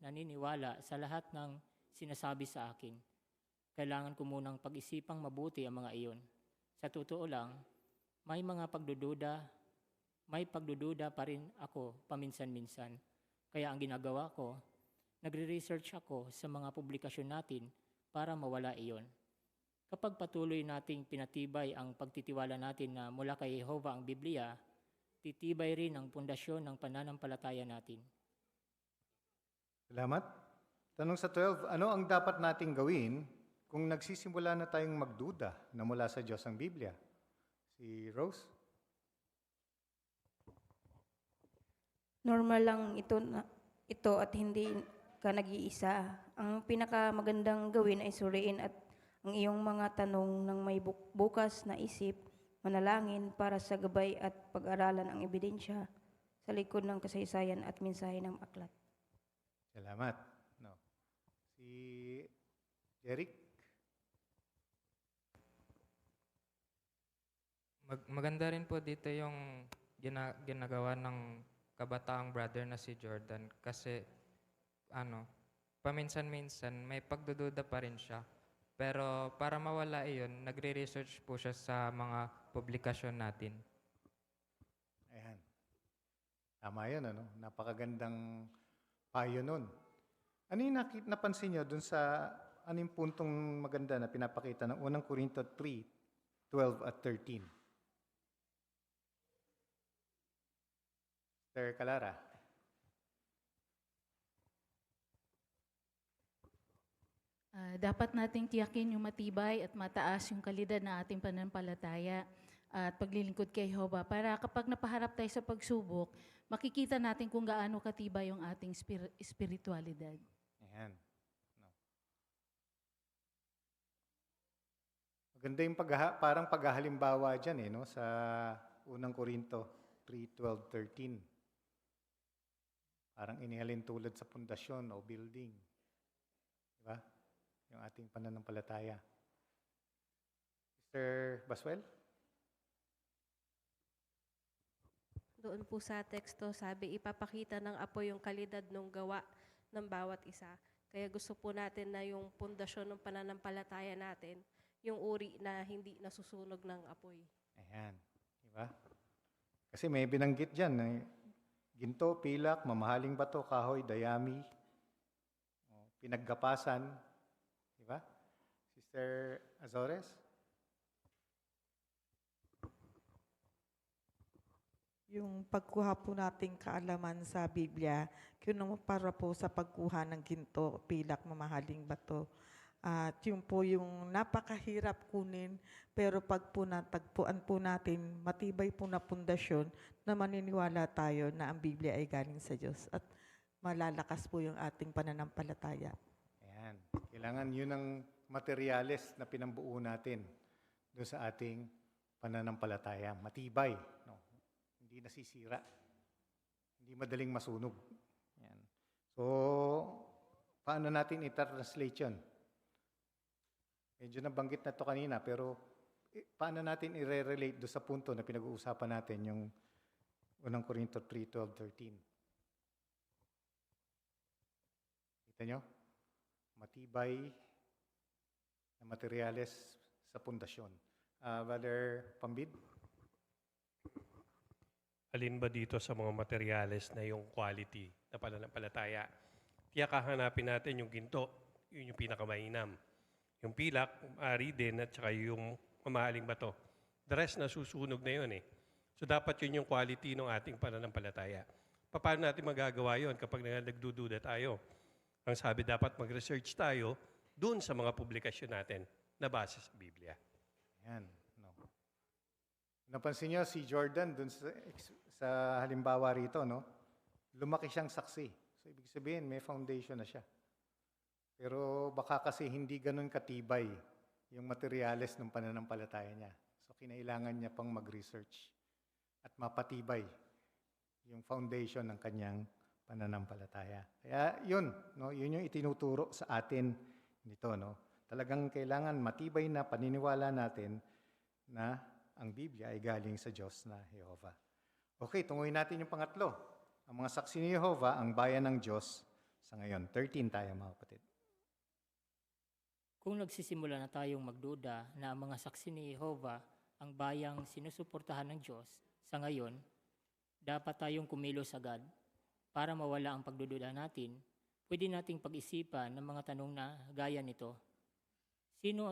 naniniwala sa lahat ng sinasabi sa akin. Kailangan ko munang pag-isipang mabuti ang mga iyon. Sa totoo lang, may pagdududa pa rin ako paminsan-minsan. Kaya ang ginagawa ko, nagre-research ako sa mga publikasyon natin para mawala iyon. Kapag patuloy nating pinatibay ang pagtitiwala natin na mula kay Jehovah ang Biblia, titibay rin ang pundasyon ng pananampalataya natin. Salamat. Tanong sa 12, ano ang dapat nating gawin kung nagsisimula na tayong magduda na mula sa Diyos ang Biblia? Si Rose? Normal lang ito at hindi ka nag-iisa. Ang pinakamagandang gawin ay suriin at ang iyong mga tanong ng may bukas na isip, manalangin para sa gabay at pag-aralan ang ebidensya sa likod ng kasaysayan at mensahe ng aklat. Salamat. No. Si Jeric? Maganda rin po dito yung ginagawa ng kabataang brother na si Jordan kasi paminsan-minsan may pagdududa pa rin siya. Pero para mawala iyon, nagre-research po siya sa mga publikasyon natin. Ayan. Tama yun, ano? Napakagandang payo nun. Ano yung napansin nyo dun sa yung puntong maganda na pinapakita ng unang Korinto 3:12 at 13? Sir Calara. Dapat nating tiyakin yung matibay at mataas yung kalidad ng ating pananampalataya at paglilingkod kay Jehovah para kapag napaharap tayo sa pagsubok, makikita natin kung gaano katibay yung ating spiritualidad. Ayan. No. Maganda yung parang paghahalimbawa dyan no? Sa unang Korinto 3:12-13. Parang inihalin tulad sa pundasyon o building. Diba? Yung ating pananampalataya. Mr. Baswell? Doon po sa teksto, sabi, ipapakita ng apoy yung kalidad ng gawa ng bawat isa. Kaya gusto po natin na yung pundasyon ng pananampalataya natin, yung uri na hindi nasusunog ng apoy. Ayan. Diba? Kasi may binanggit dyan. Ginto, pilak, mamahaling bato, kahoy, dayami, pinaggapasan. Diba? Sister Azores? yung pagkuha po nating kaalaman sa Biblia, yun para po sa pagkuha ng ginto, pilak, mamahaling bato. At yun po yung napakahirap kunin, pero pag po natagpuan po natin, matibay po na pundasyon na maniniwala tayo na ang Biblia ay galing sa Diyos at malalakas po yung ating pananampalataya. Ayan. Kailangan yun ang materyales na pinambuo natin doon sa ating pananampalataya. Matibay. No? Hindi nasisira. Hindi madaling masunog. Ayan. So, paano natin i-translate yun? Medyo nabanggit na to kanina, pero paano natin i-relate doon sa punto na pinag-uusapan natin, yung 1 Corinto 3:12-13? Kita nyo? Matibay na materyales sa pundasyon. Brother Pambid? Alin ba dito sa mga materyales na yung quality na pananampalataya? Tiyak hahanapin natin yung ginto, yun yung pinakamainam. Yung pilak, ari din, at saka yung mamahaling bato. The rest nasusunog na yun eh. So dapat yun yung quality ng ating pananampalataya. Paano natin magagawa yun kapag nagdududa tayo? Ang sabi, dapat mag-research tayo dun sa mga publikasyon natin na base sa Biblia. Yan. No. Napansin niyo si Jordan dun sa halimbawa rito, no? Lumaki siyang saksi. So ibig sabihin, may foundation na siya. Pero baka kasi hindi ganun katibay yung materyales ng pananampalataya niya. So kinailangan niya pang mag-research at mapatibay yung foundation ng kanyang pananampalataya. Kaya yun, no, yun yung itinuturo sa atin nito, no. Talagang kailangan matibay na paniniwala natin na ang Biblia ay galing sa Diyos na Jehovah. Okay, tunguhin natin yung pangatlo. Ang mga saksi ni Jehovah, ang bayan ng Diyos sa ngayon. 13 tayo, mga kapatid. Kung nagsisimula na tayong magduda na ang mga saksi ni Jehovah ang bayang sinusuportahan ng Diyos sa ngayon, dapat tayong kumilos agad para mawala ang pagdududa natin. Pwede nating pag-isipan ng mga tanong na gaya nito. Sino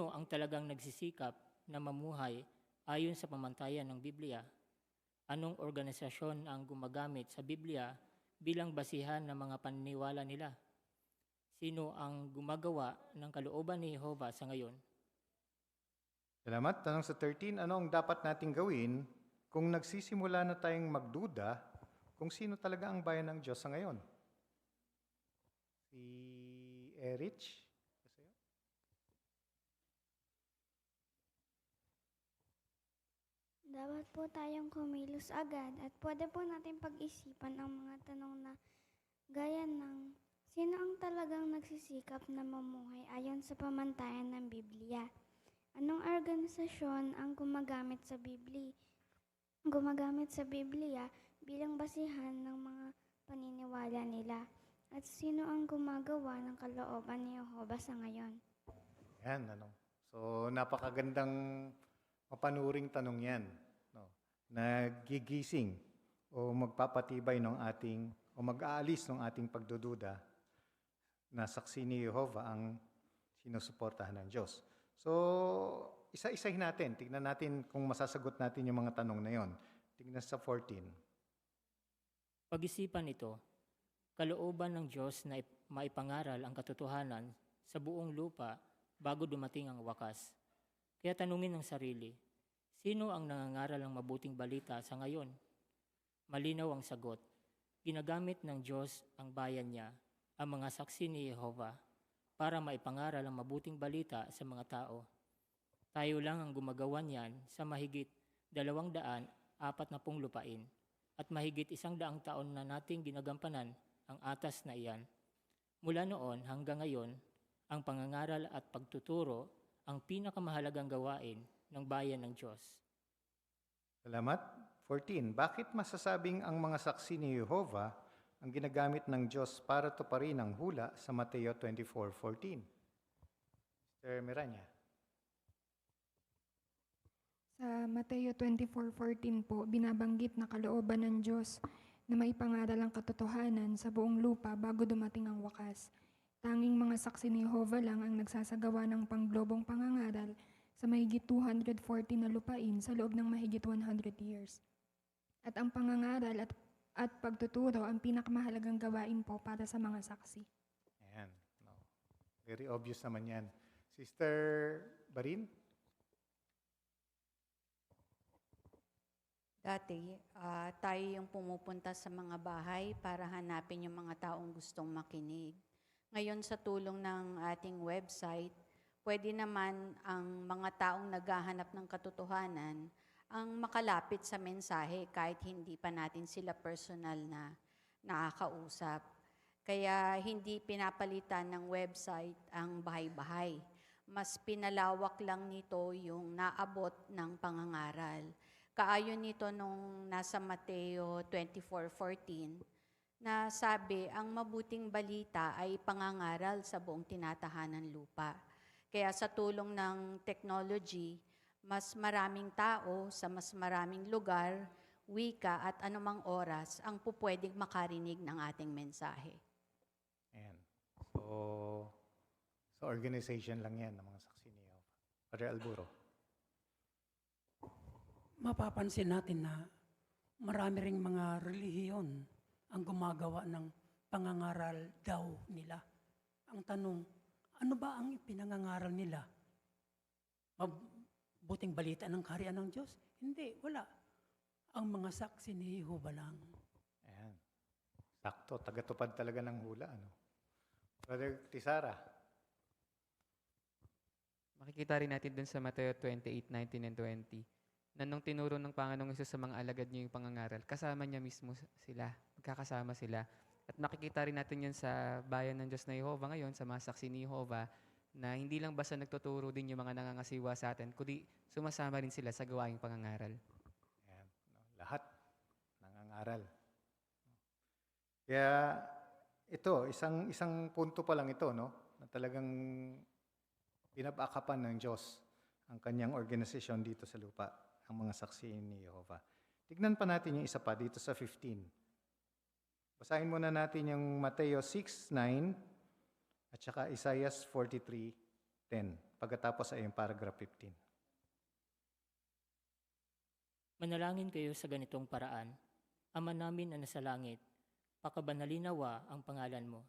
ang talagang nagsisikap na mamuhay ayon sa pamantayan ng Biblia? Anong organisasyon ang gumagamit sa Biblia bilang basihan ng mga paniniwala nila? Sino ang gumagawa ng kalooban ni Jehovah sa ngayon? Salamat. Tanong sa 13, ano ang dapat nating gawin kung nagsisimula na tayong magduda kung sino talaga ang bayan ng Diyos sa ngayon? Si Erich? Dapat po tayong kumilos agad at pwede po natin pag-isipan ang mga tanong na gaya ng sino ang talagang nagsisikap na mamuhay ayon sa pamantayan ng Biblia? Anong organisasyon ang gumagamit sa Biblia bilang basihan ng mga paniniwala nila? At sino ang gumagawa ng kalooban ni Jehovah sa ngayon? Yan, ano. So, napakagandang mapanuring tanong yan. No? Nagigising o magpapatibay ng ating, o mag-aalis ng ating pagdududa na saksi ni Jehovah ang sinusuportahan ng Diyos. So, isa-isahin natin. Tignan natin kung masasagot natin yung mga tanong na yon. Tignan sa 14. Pag-isipan ito, kalooban ng Diyos na maipangaral ang katotohanan sa buong lupa bago dumating ang wakas. Kaya tanungin ng sarili, sino ang nangangaral ng mabuting balita sa ngayon? Malinaw ang sagot. Ginagamit ng Diyos ang bayan niya, ang mga saksi ni Jehovah, para maipangaral ang mabuting balita sa mga tao. Tayo lang ang gumagawa niyan sa mahigit 240 lupain at mahigit 100 taon na nating ginagampanan ang atas na iyan. Mula noon hanggang ngayon, ang pangangaral at pagtuturo ang pinakamahalagang gawain ng bayan ng Diyos. Salamat. 14. Bakit masasabing ang mga saksi ni Jehovah ang ginagamit ng Diyos para tuparin ang hula sa Mateo 24:14? Mr. Miranya. Sa Mateo 24:14 po, binabanggit na kalooban ng Diyos na maipangaral ang katotohanan sa buong lupa bago dumating ang wakas. Tanging mga saksi ni Jehovah lang ang nagsasagawa ng pangglobong pangangaral sa mahigit 240 na lupain sa loob ng mahigit 100 years. At ang pangangaral at pagtuturo ang pinakamahalagang gawain po para sa mga saksi. Ayan. No. Very obvious naman yan. Sister Barin? Dati, tayo yung pumupunta sa mga bahay para hanapin yung mga taong gustong makinig. Ngayon sa tulong ng ating website, pwede naman ang mga taong naghahanap ng katotohanan ang makalapit sa mensahe kahit hindi pa natin sila personal na nakakausap. Kaya hindi pinapalitan ng website ang bahay-bahay. Mas pinalawak lang nito yung naabot ng pangangaral. Kaayon nito nung nasa Mateo 24:14 na sabi, ang mabuting balita ay pangangaral sa buong tinatahanan lupa. Kaya sa tulong ng technology, mas maraming tao sa mas maraming lugar, wika at anumang oras ang pupwedeng makarinig ng ating mensahe. Ayan. So organization lang yan ng mga saksi ni Jehovah. Padre Alburo. Mapapansin natin na marami ring mga relihiyon ang gumagawa ng pangangaral daw nila. Ang tanong, ano ba ang pinangangaral nila? Mabuting balita ng kaharian ng Diyos? Hindi, wala. Ang mga saksi ni Jehovah lang. Ayan. Sakto, tagatupad talaga ng hula. Ano? Brother Tisara. Makikita rin natin dun sa Mateo 28:19 and 20 na nung tinuro ng Panginoong Hesus sa mga alagad niya yung pangangaral, kasama niya mismo sila, magkakasama sila. At makikita rin natin yan sa bayan ng Diyos na Jehovah ngayon, sa mga saksi ni Jehovah, na hindi lang basta nagtuturo din yung mga nangangasiwa sa atin, kundi sumasama rin sila sa gawaing pangangaral. Ayan. Lahat nangangaral. Kaya ito, isang punto pa lang ito, no? Na talagang pinapakapan ng Diyos ang kanyang organisasyon dito sa lupa, ang mga saksi ni Jehovah. Tignan pa natin yung isa pa dito sa 15. Basahin muna natin yung Mateo 6:9 at saka Isaiah 43:10. Pagkatapos ay yung paragraph 15. Manalangin kayo sa ganitong paraan. Ama namin na nasa langit, pakabanalin nawa ang pangalan mo.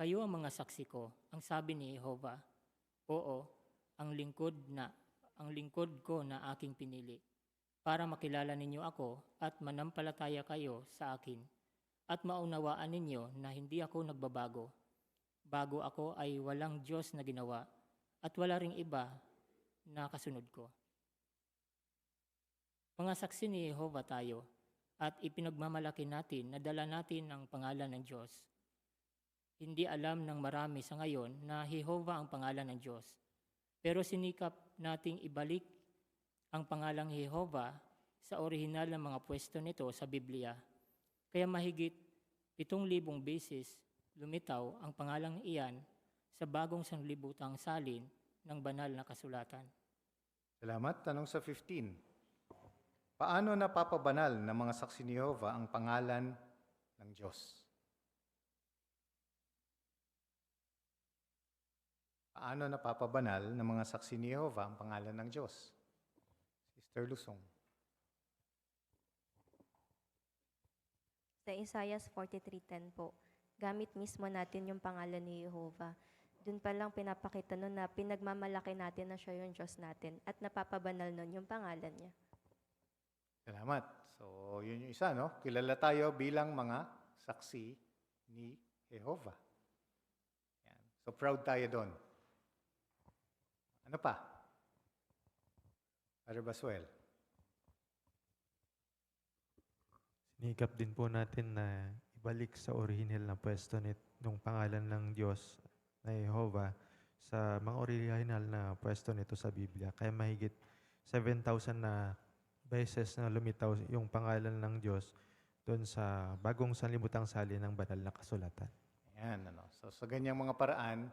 Kayo ang mga saksi ko, ang sabi ni Jehovah. Oo, ang lingkod ko na aking pinili, para makilala ninyo ako at manampalataya kayo sa akin, at maunawaan ninyo na hindi ako nagbabago. Bago ako ay walang Diyos na ginawa, at wala ring iba na kasunod ko. Mga saksi ni Jehovah tayo, at ipinagmamalaki natin na dala natin ang pangalan ng Diyos. Hindi alam ng marami sa ngayon na Jehovah ang pangalan ng Diyos. Pero sinikap nating ibalik ang pangalang Jehovah sa orihinal na mga pwesto nito sa Biblia. Kaya mahigit 7,000 beses lumitaw ang pangalang iyan sa bagong sanlibutang salin ng banal na kasulatan. Salamat. Tanong sa 15. Paano napapabanal ng mga saksi ni Jehovah ang pangalan ng Diyos? Paano napapabanal ng mga saksi ni Jehovah ang pangalan ng Diyos? Sister Lusong. Sa Isaiah 43:10 po, gamit mismo natin yung pangalan ni Jehovah. Doon pa lang pinapakita nun na pinagmamalaki natin na siya yung Diyos natin at napapabanal nun yung pangalan niya. Salamat. So, yun yung isa, no? Kilala tayo bilang mga saksi ni Jehovah. Yan. So, proud tayo doon. Ano pa? Father Basuel. Sinikap din po natin na ibalik sa original na pwesto ng pangalan ng Diyos na Jehovah sa mga original na pwesto nito sa Biblia. Kaya mahigit 7,000 na beses na lumitaw yung pangalan ng Diyos doon sa bagong sanlibutang salin ng banal na kasulatan. Ayan, ano. So, sa ganyang mga paraan,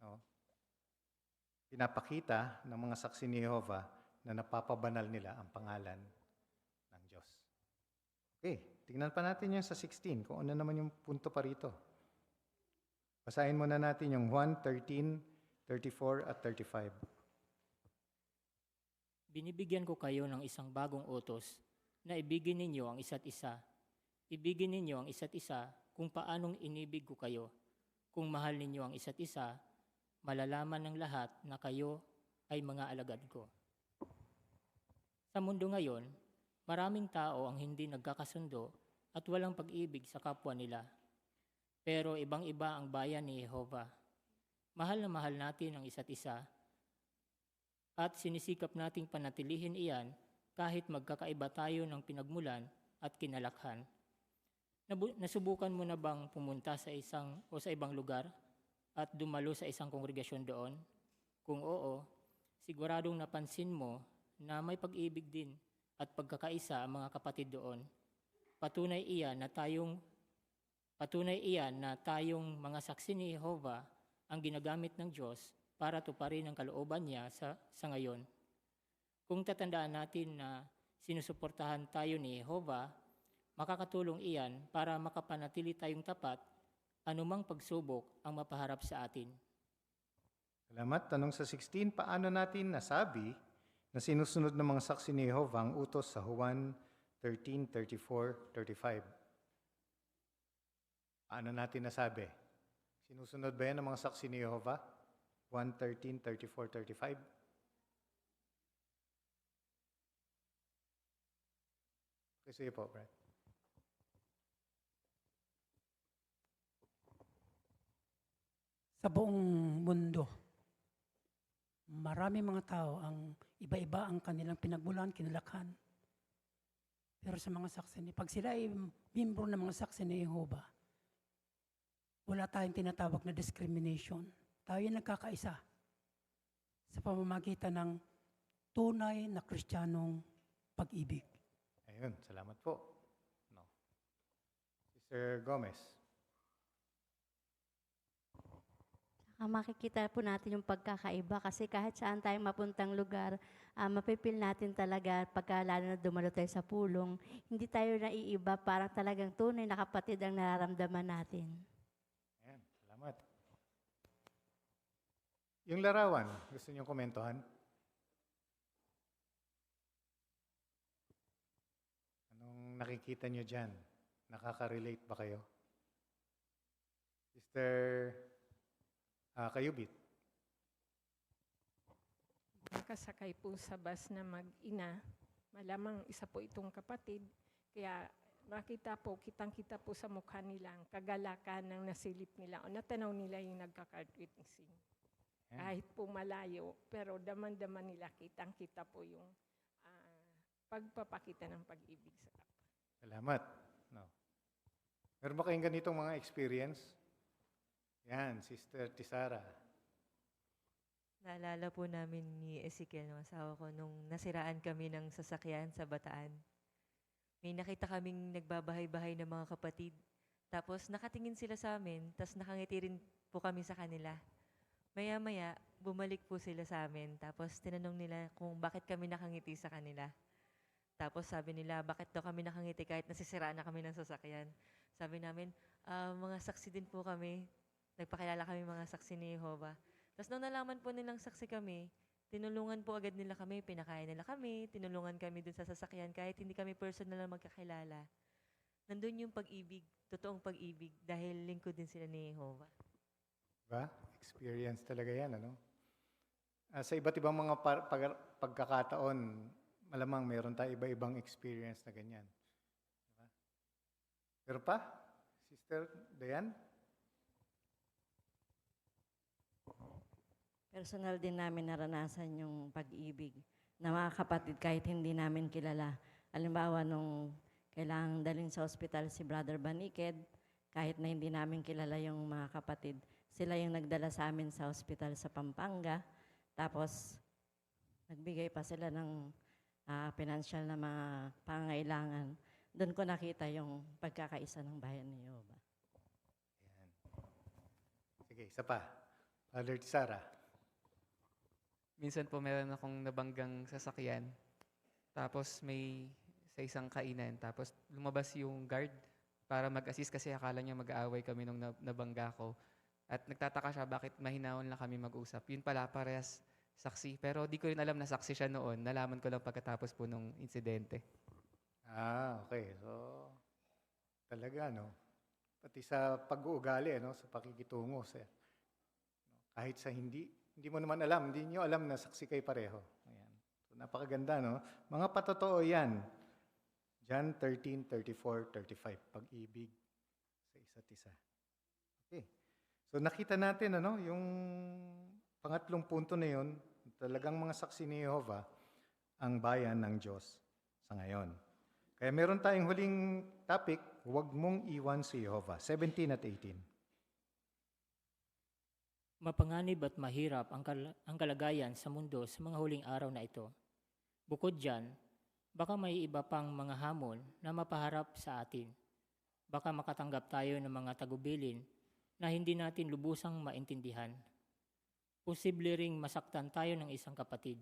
no, pinapakita ng mga saksi ni Jehovah na napapabanal nila ang pangalan ng Diyos. Okay, tingnan pa natin yung sa 16, kung ano naman yung punto pa rito. Basahin muna natin yung Juan 13:33 34 at 35. Binibigyan ko kayo ng isang bagong utos na ibigin ninyo ang isa't isa. Ibigin ninyo ang isa't isa kung paanong inibig ko kayo. Kung mahal ninyo ang isa't isa, malalaman ng lahat na kayo ay mga alagad ko. Sa mundo ngayon, maraming tao ang hindi nagkakasundo at walang pag-ibig sa kapwa nila. Pero ibang-iba ang bayan ni Jehovah. Mahal na mahal natin ang isa't isa at sinisikap nating panatilihin iyan kahit magkakaiba tayo ng pinagmulan at kinalakhan. Nasubukan mo na bang pumunta sa isang o sa ibang lugar at dumalo sa isang kongregasyon doon? Kung oo, siguradong napansin mo na may pag-ibig din at pagkakaisa ang mga kapatid doon. Patunay iyan na tayong mga saksi ni Jehovah ang ginagamit ng Diyos para tuparin ang kalooban niya sa ngayon. Kung tatandaan natin na sinusuportahan tayo ni Jehovah, makakatulong iyan para makapanatili tayong tapat anumang pagsubok ang mapaharap sa atin. Salamat. Tanong sa 16, paano natin nasabi na sinusunod ng mga saksi ni Jehovah ang utos sa Juan 13:34-35? Paano natin nasabi? Sinusunod ba yan ng mga saksi ni Jehovah? 1:13:34-35? Okay, sige po, Brad. Sa buong mundo, marami mga tao ang iba-iba ang kanilang pinagmulan, kinalakhan. Pero sa mga saksi ni, pag sila ay miyembro ng mga saksi ni Jehovah, wala tayong tinatawag na discrimination. Tayo ay nagkakaisa sa pamamagitan ng tunay na Kristiyanong pag-ibig. Ayun, salamat po. No. Sister Gomez. Makikita po natin yung pagkakaiba kasi kahit saan tayong mapuntang lugar, mapipil natin talaga pagka lalo na dumalo tayo sa pulong, hindi tayo naiiba, parang talagang tunay na kapatid ang nararamdaman natin. Ayan, salamat. Yung larawan, gusto niyong komentuhan? Anong nakikita niyo dyan? Nakaka-relate ba kayo? Sister Kayubit. Nakasakay po sa bus na mag-ina. Malamang isa po itong kapatid. Kaya makita po, kitang-kita po sa mukha nila ang kagalakan ng nasilip nila o natanaw nila yung nagka-card witnessing. Kahit po malayo, pero daman-daman nila kitang-kita po yung pagpapakita ng pag-ibig sa kapwa. Salamat. No. Meron ba kayong ganitong mga experience? Yan, Sister Tisara. Naalala po namin ni Ezekiel, ng asawa ko, nung nasiraan kami ng sasakyan sa Bataan. May nakita kaming nagbabahay-bahay ng mga kapatid. Tapos nakatingin sila sa amin, tapos nakangiti rin po kami sa kanila. Maya-maya, bumalik po sila sa amin. Tapos tinanong nila kung bakit kami nakangiti sa kanila. Tapos sabi nila, bakit daw kami nakangiti kahit nasisiraan na kami ng sasakyan. Sabi namin, mga saksi din po kami. Nagpakilala kami mga saksi ni Jehovah. Tapos nung nalaman po nilang saksi kami, tinulungan po agad nila kami, pinakain nila kami, tinulungan kami dun sa sasakyan kahit hindi kami personal na magkakilala. Nandun yung pag-ibig, totoong pag-ibig, dahil lingkod din sila ni Jehovah. Diba? Experience talaga yan, ano? Sa iba't ibang mga pagkakataon, malamang mayroon tayo iba-ibang experience na ganyan. Diba? Pero pa, Sister Dayan? Personal din namin naranasan yung pag-ibig na mga kapatid kahit hindi namin kilala. Halimbawa, nung kailangang dalhin sa ospital si Brother Baniked, kahit na hindi namin kilala yung mga kapatid, sila yung nagdala sa amin sa ospital sa Pampanga. Tapos, nagbigay pa sila ng financial na mga pangangailangan. Doon ko nakita yung pagkakaisa ng bayan ni Jehovah. Ayan. Sige, isa pa. Father Tisara. Minsan po meron akong nabanggang sasakyan. Tapos may sa isang kainan. Tapos lumabas yung guard para mag-assist kasi akala niya mag-aaway kami nung nabangga ko. At nagtataka siya bakit mahinahon lang kami mag-usap. Yun pala, parehas saksi. Pero di ko rin alam na saksi siya noon. Nalaman ko lang pagkatapos po nung insidente. Okay. So, talaga, no? Pati sa pag-uugali, no? Sa pakikitungo. Kahit sa hindi mo naman alam, hindi nyo alam na saksi kayo pareho. Ayan. So, napakaganda, no? Mga patotoo yan. John 13:34-35. Pag-ibig sa isa't isa. Okay. So, nakita natin, yung pangatlong punto na yun, talagang mga saksi ni Jehovah, ang bayan ng Diyos sa ngayon. Kaya meron tayong huling topic, huwag mong iwan si Jehovah. 17 at 18. Mapanganib at mahirap ang kalagayan sa mundo sa mga huling araw na ito. Bukod dyan, baka may iba pang mga hamon na mapaharap sa atin. Baka makatanggap tayo ng mga tagubilin na hindi natin lubusang maintindihan. Posible ring masaktan tayo ng isang kapatid.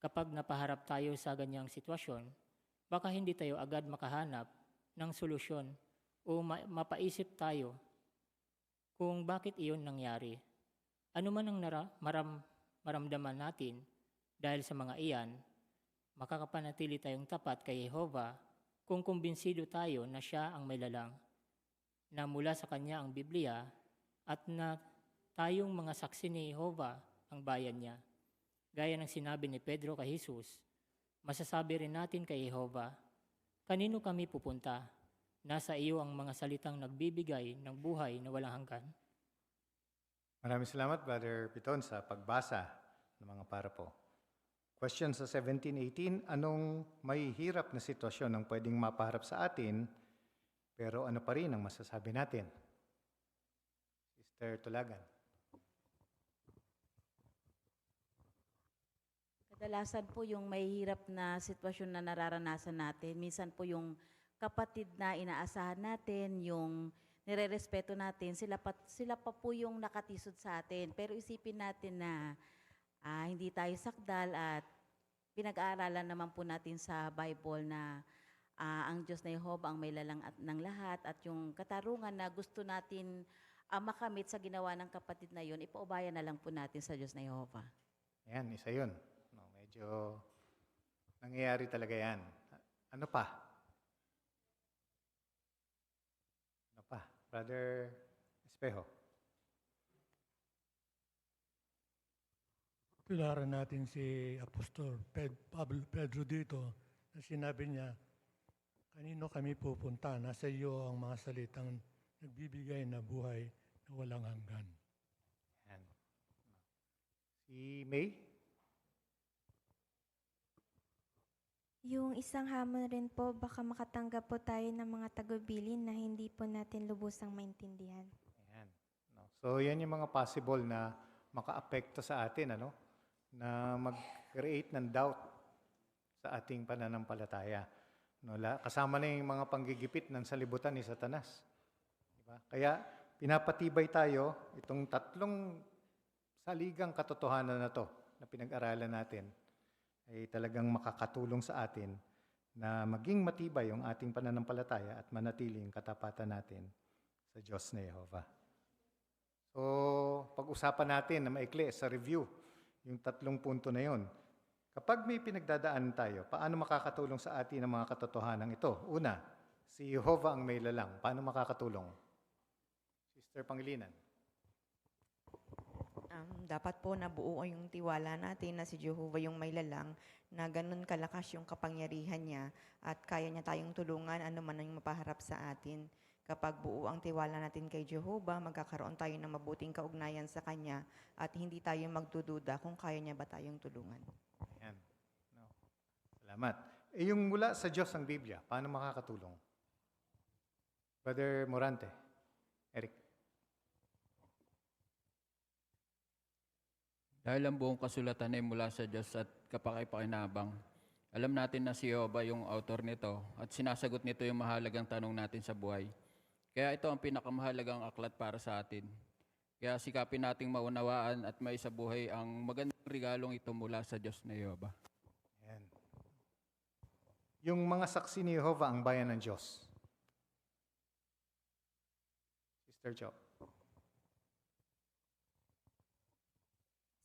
Kapag napaharap tayo sa ganyang sitwasyon, baka hindi tayo agad makahanap ng solusyon o mapaisip tayo kung bakit iyon nangyari. Ano man ang maramdaman natin dahil sa mga iyan, makakapanatili tayong tapat kay Jehovah kung kumbinsido tayo na siya ang may lalang, na mula sa kanya ang Biblia at na tayong mga saksi ni Jehovah ang bayan niya. Gaya ng sinabi ni Pedro kay Jesus, masasabi rin natin kay Jehovah, kanino kami pupunta? Nasa iyo ang mga salitang nagbibigay ng buhay na walang hanggan. Maraming salamat, Brother Piton, sa pagbasa ng mga parapo. Question sa 17-18, anong may hirap na sitwasyon ang pwedeng mapaharap sa atin, pero ano pa rin ang masasabi natin? Sister Tulagan. Kadalasan po yung may hirap na sitwasyon na nararanasan natin. Minsan po yung kapatid na inaasahan natin, yung nire-respeto natin, sila pa po yung nakatisod sa atin. Pero isipin natin na hindi tayo sakdal at pinag-aaralan naman po natin sa Bible na ang Diyos na Jehovah ang may lalang ng lahat at yung katarungan na gusto natin makamit sa ginawa ng kapatid na yun, ipaubayan na lang po natin sa Diyos na Jehovah. Ayan, isa yun. No, medyo nangyayari talaga yan. Ano pa? Brother Espejo. Tularan natin si Apostol Pedro dito na sinabi niya, kanino kami pupunta? Nasa iyo ang mga salitang nagbibigay na buhay na walang hanggan. Yan. Si May? Yung isang hamon rin po, baka makatanggap po tayo ng mga tagubilin na hindi po natin lubusang maintindihan. Ayan. No. So, yan yung mga possible na maka-apekto sa atin, na mag-create ng doubt sa ating pananampalataya. No, kasama na yung mga panggigipit ng salibutan ni Satanas. Diba? Kaya, pinapatibay tayo itong tatlong saligang katotohanan na to na pinag-aralan natin ay talagang makakatulong sa atin na maging matibay yung ating pananampalataya at manatiling katapatan natin sa Diyos na Jehovah. So, pag-usapan natin na maikli sa review yung tatlong punto na yon. Kapag may pinagdadaan tayo, paano makakatulong sa atin ang mga katotohanan ito? Una, si Jehovah ang may lalang. Paano makakatulong? Sister Pangilinan. Dapat po nabuo yung tiwala natin na si Jehovah yung may lalang, na ganun kalakas yung kapangyarihan niya at kaya niya tayong tulungan ano man ang mapaharap sa atin. Kapag buo ang tiwala natin kay Jehovah, magkakaroon tayo ng mabuting kaugnayan sa Kanya at hindi tayo magdududa kung kaya niya ba tayong tulungan. Ayan. No. Salamat. Yung mula sa Diyos ang Biblia, paano makakatulong? Brother Morante. Eric. Dahil ang buong kasulatan ay mula sa Diyos at kapaki-pakinabang, alam natin na si Jehovah yung author nito at sinasagot nito yung mahalagang tanong natin sa buhay. Kaya ito ang pinakamahalagang aklat para sa atin. Kaya sikapin nating maunawaan at maisabuhay ang magandang regalong ito mula sa Diyos na Jehovah. Ayan. Yung mga saksi ni Jehovah ang bayan ng Diyos. Sister Jo.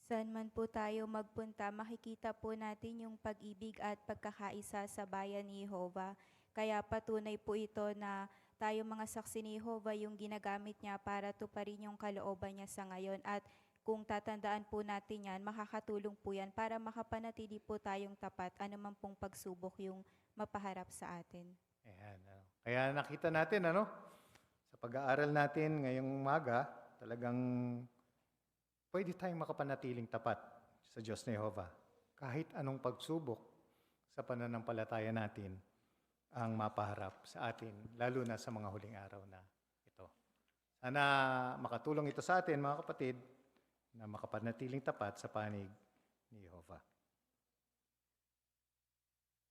Saan man po tayo magpunta, makikita po natin yung pag-ibig at pagkakaisa sa bayan ni Jehovah. Kaya patunay po ito na tayo mga saksi ni Jehovah yung ginagamit niya para tuparin yung kalooban niya sa ngayon. At kung tatandaan po natin yan, makakatulong po yan para makapanatili po tayong tapat anuman pong pagsubok yung mapaharap sa atin. Ayan, kaya nakita natin, sa pag-aaral natin ngayong umaga, talagang pwede tayong makapanatiling tapat sa Diyos na Jehovah. Kahit anong pagsubok sa pananampalataya natin ang mapaharap sa atin, lalo na sa mga huling araw na ito. Sana makatulong ito sa atin, mga kapatid, na makapanatiling tapat sa panig ni Jehovah.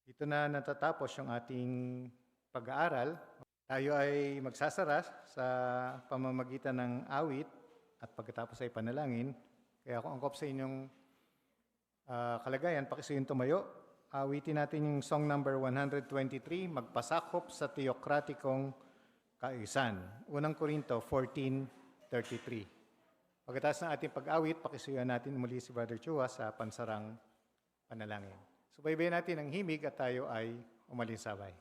Dito na natatapos yung ating pag-aaral. Tayo ay magsasara sa pamamagitan ng awit at pagkatapos ay panalangin. Kaya kung angkop sa inyong kalagayan, pakisuyong tumayo. Awitin natin yung song number 123, Magpasakop sa Teokratikong Kaayusan. Unang Korinto 14:33. Pagkatapos ng ating pag-awit, pakisuyuan natin muli si Brother Chua sa pansarang panalangin. Subaybayan natin ang himig at tayo ay umalinsabay.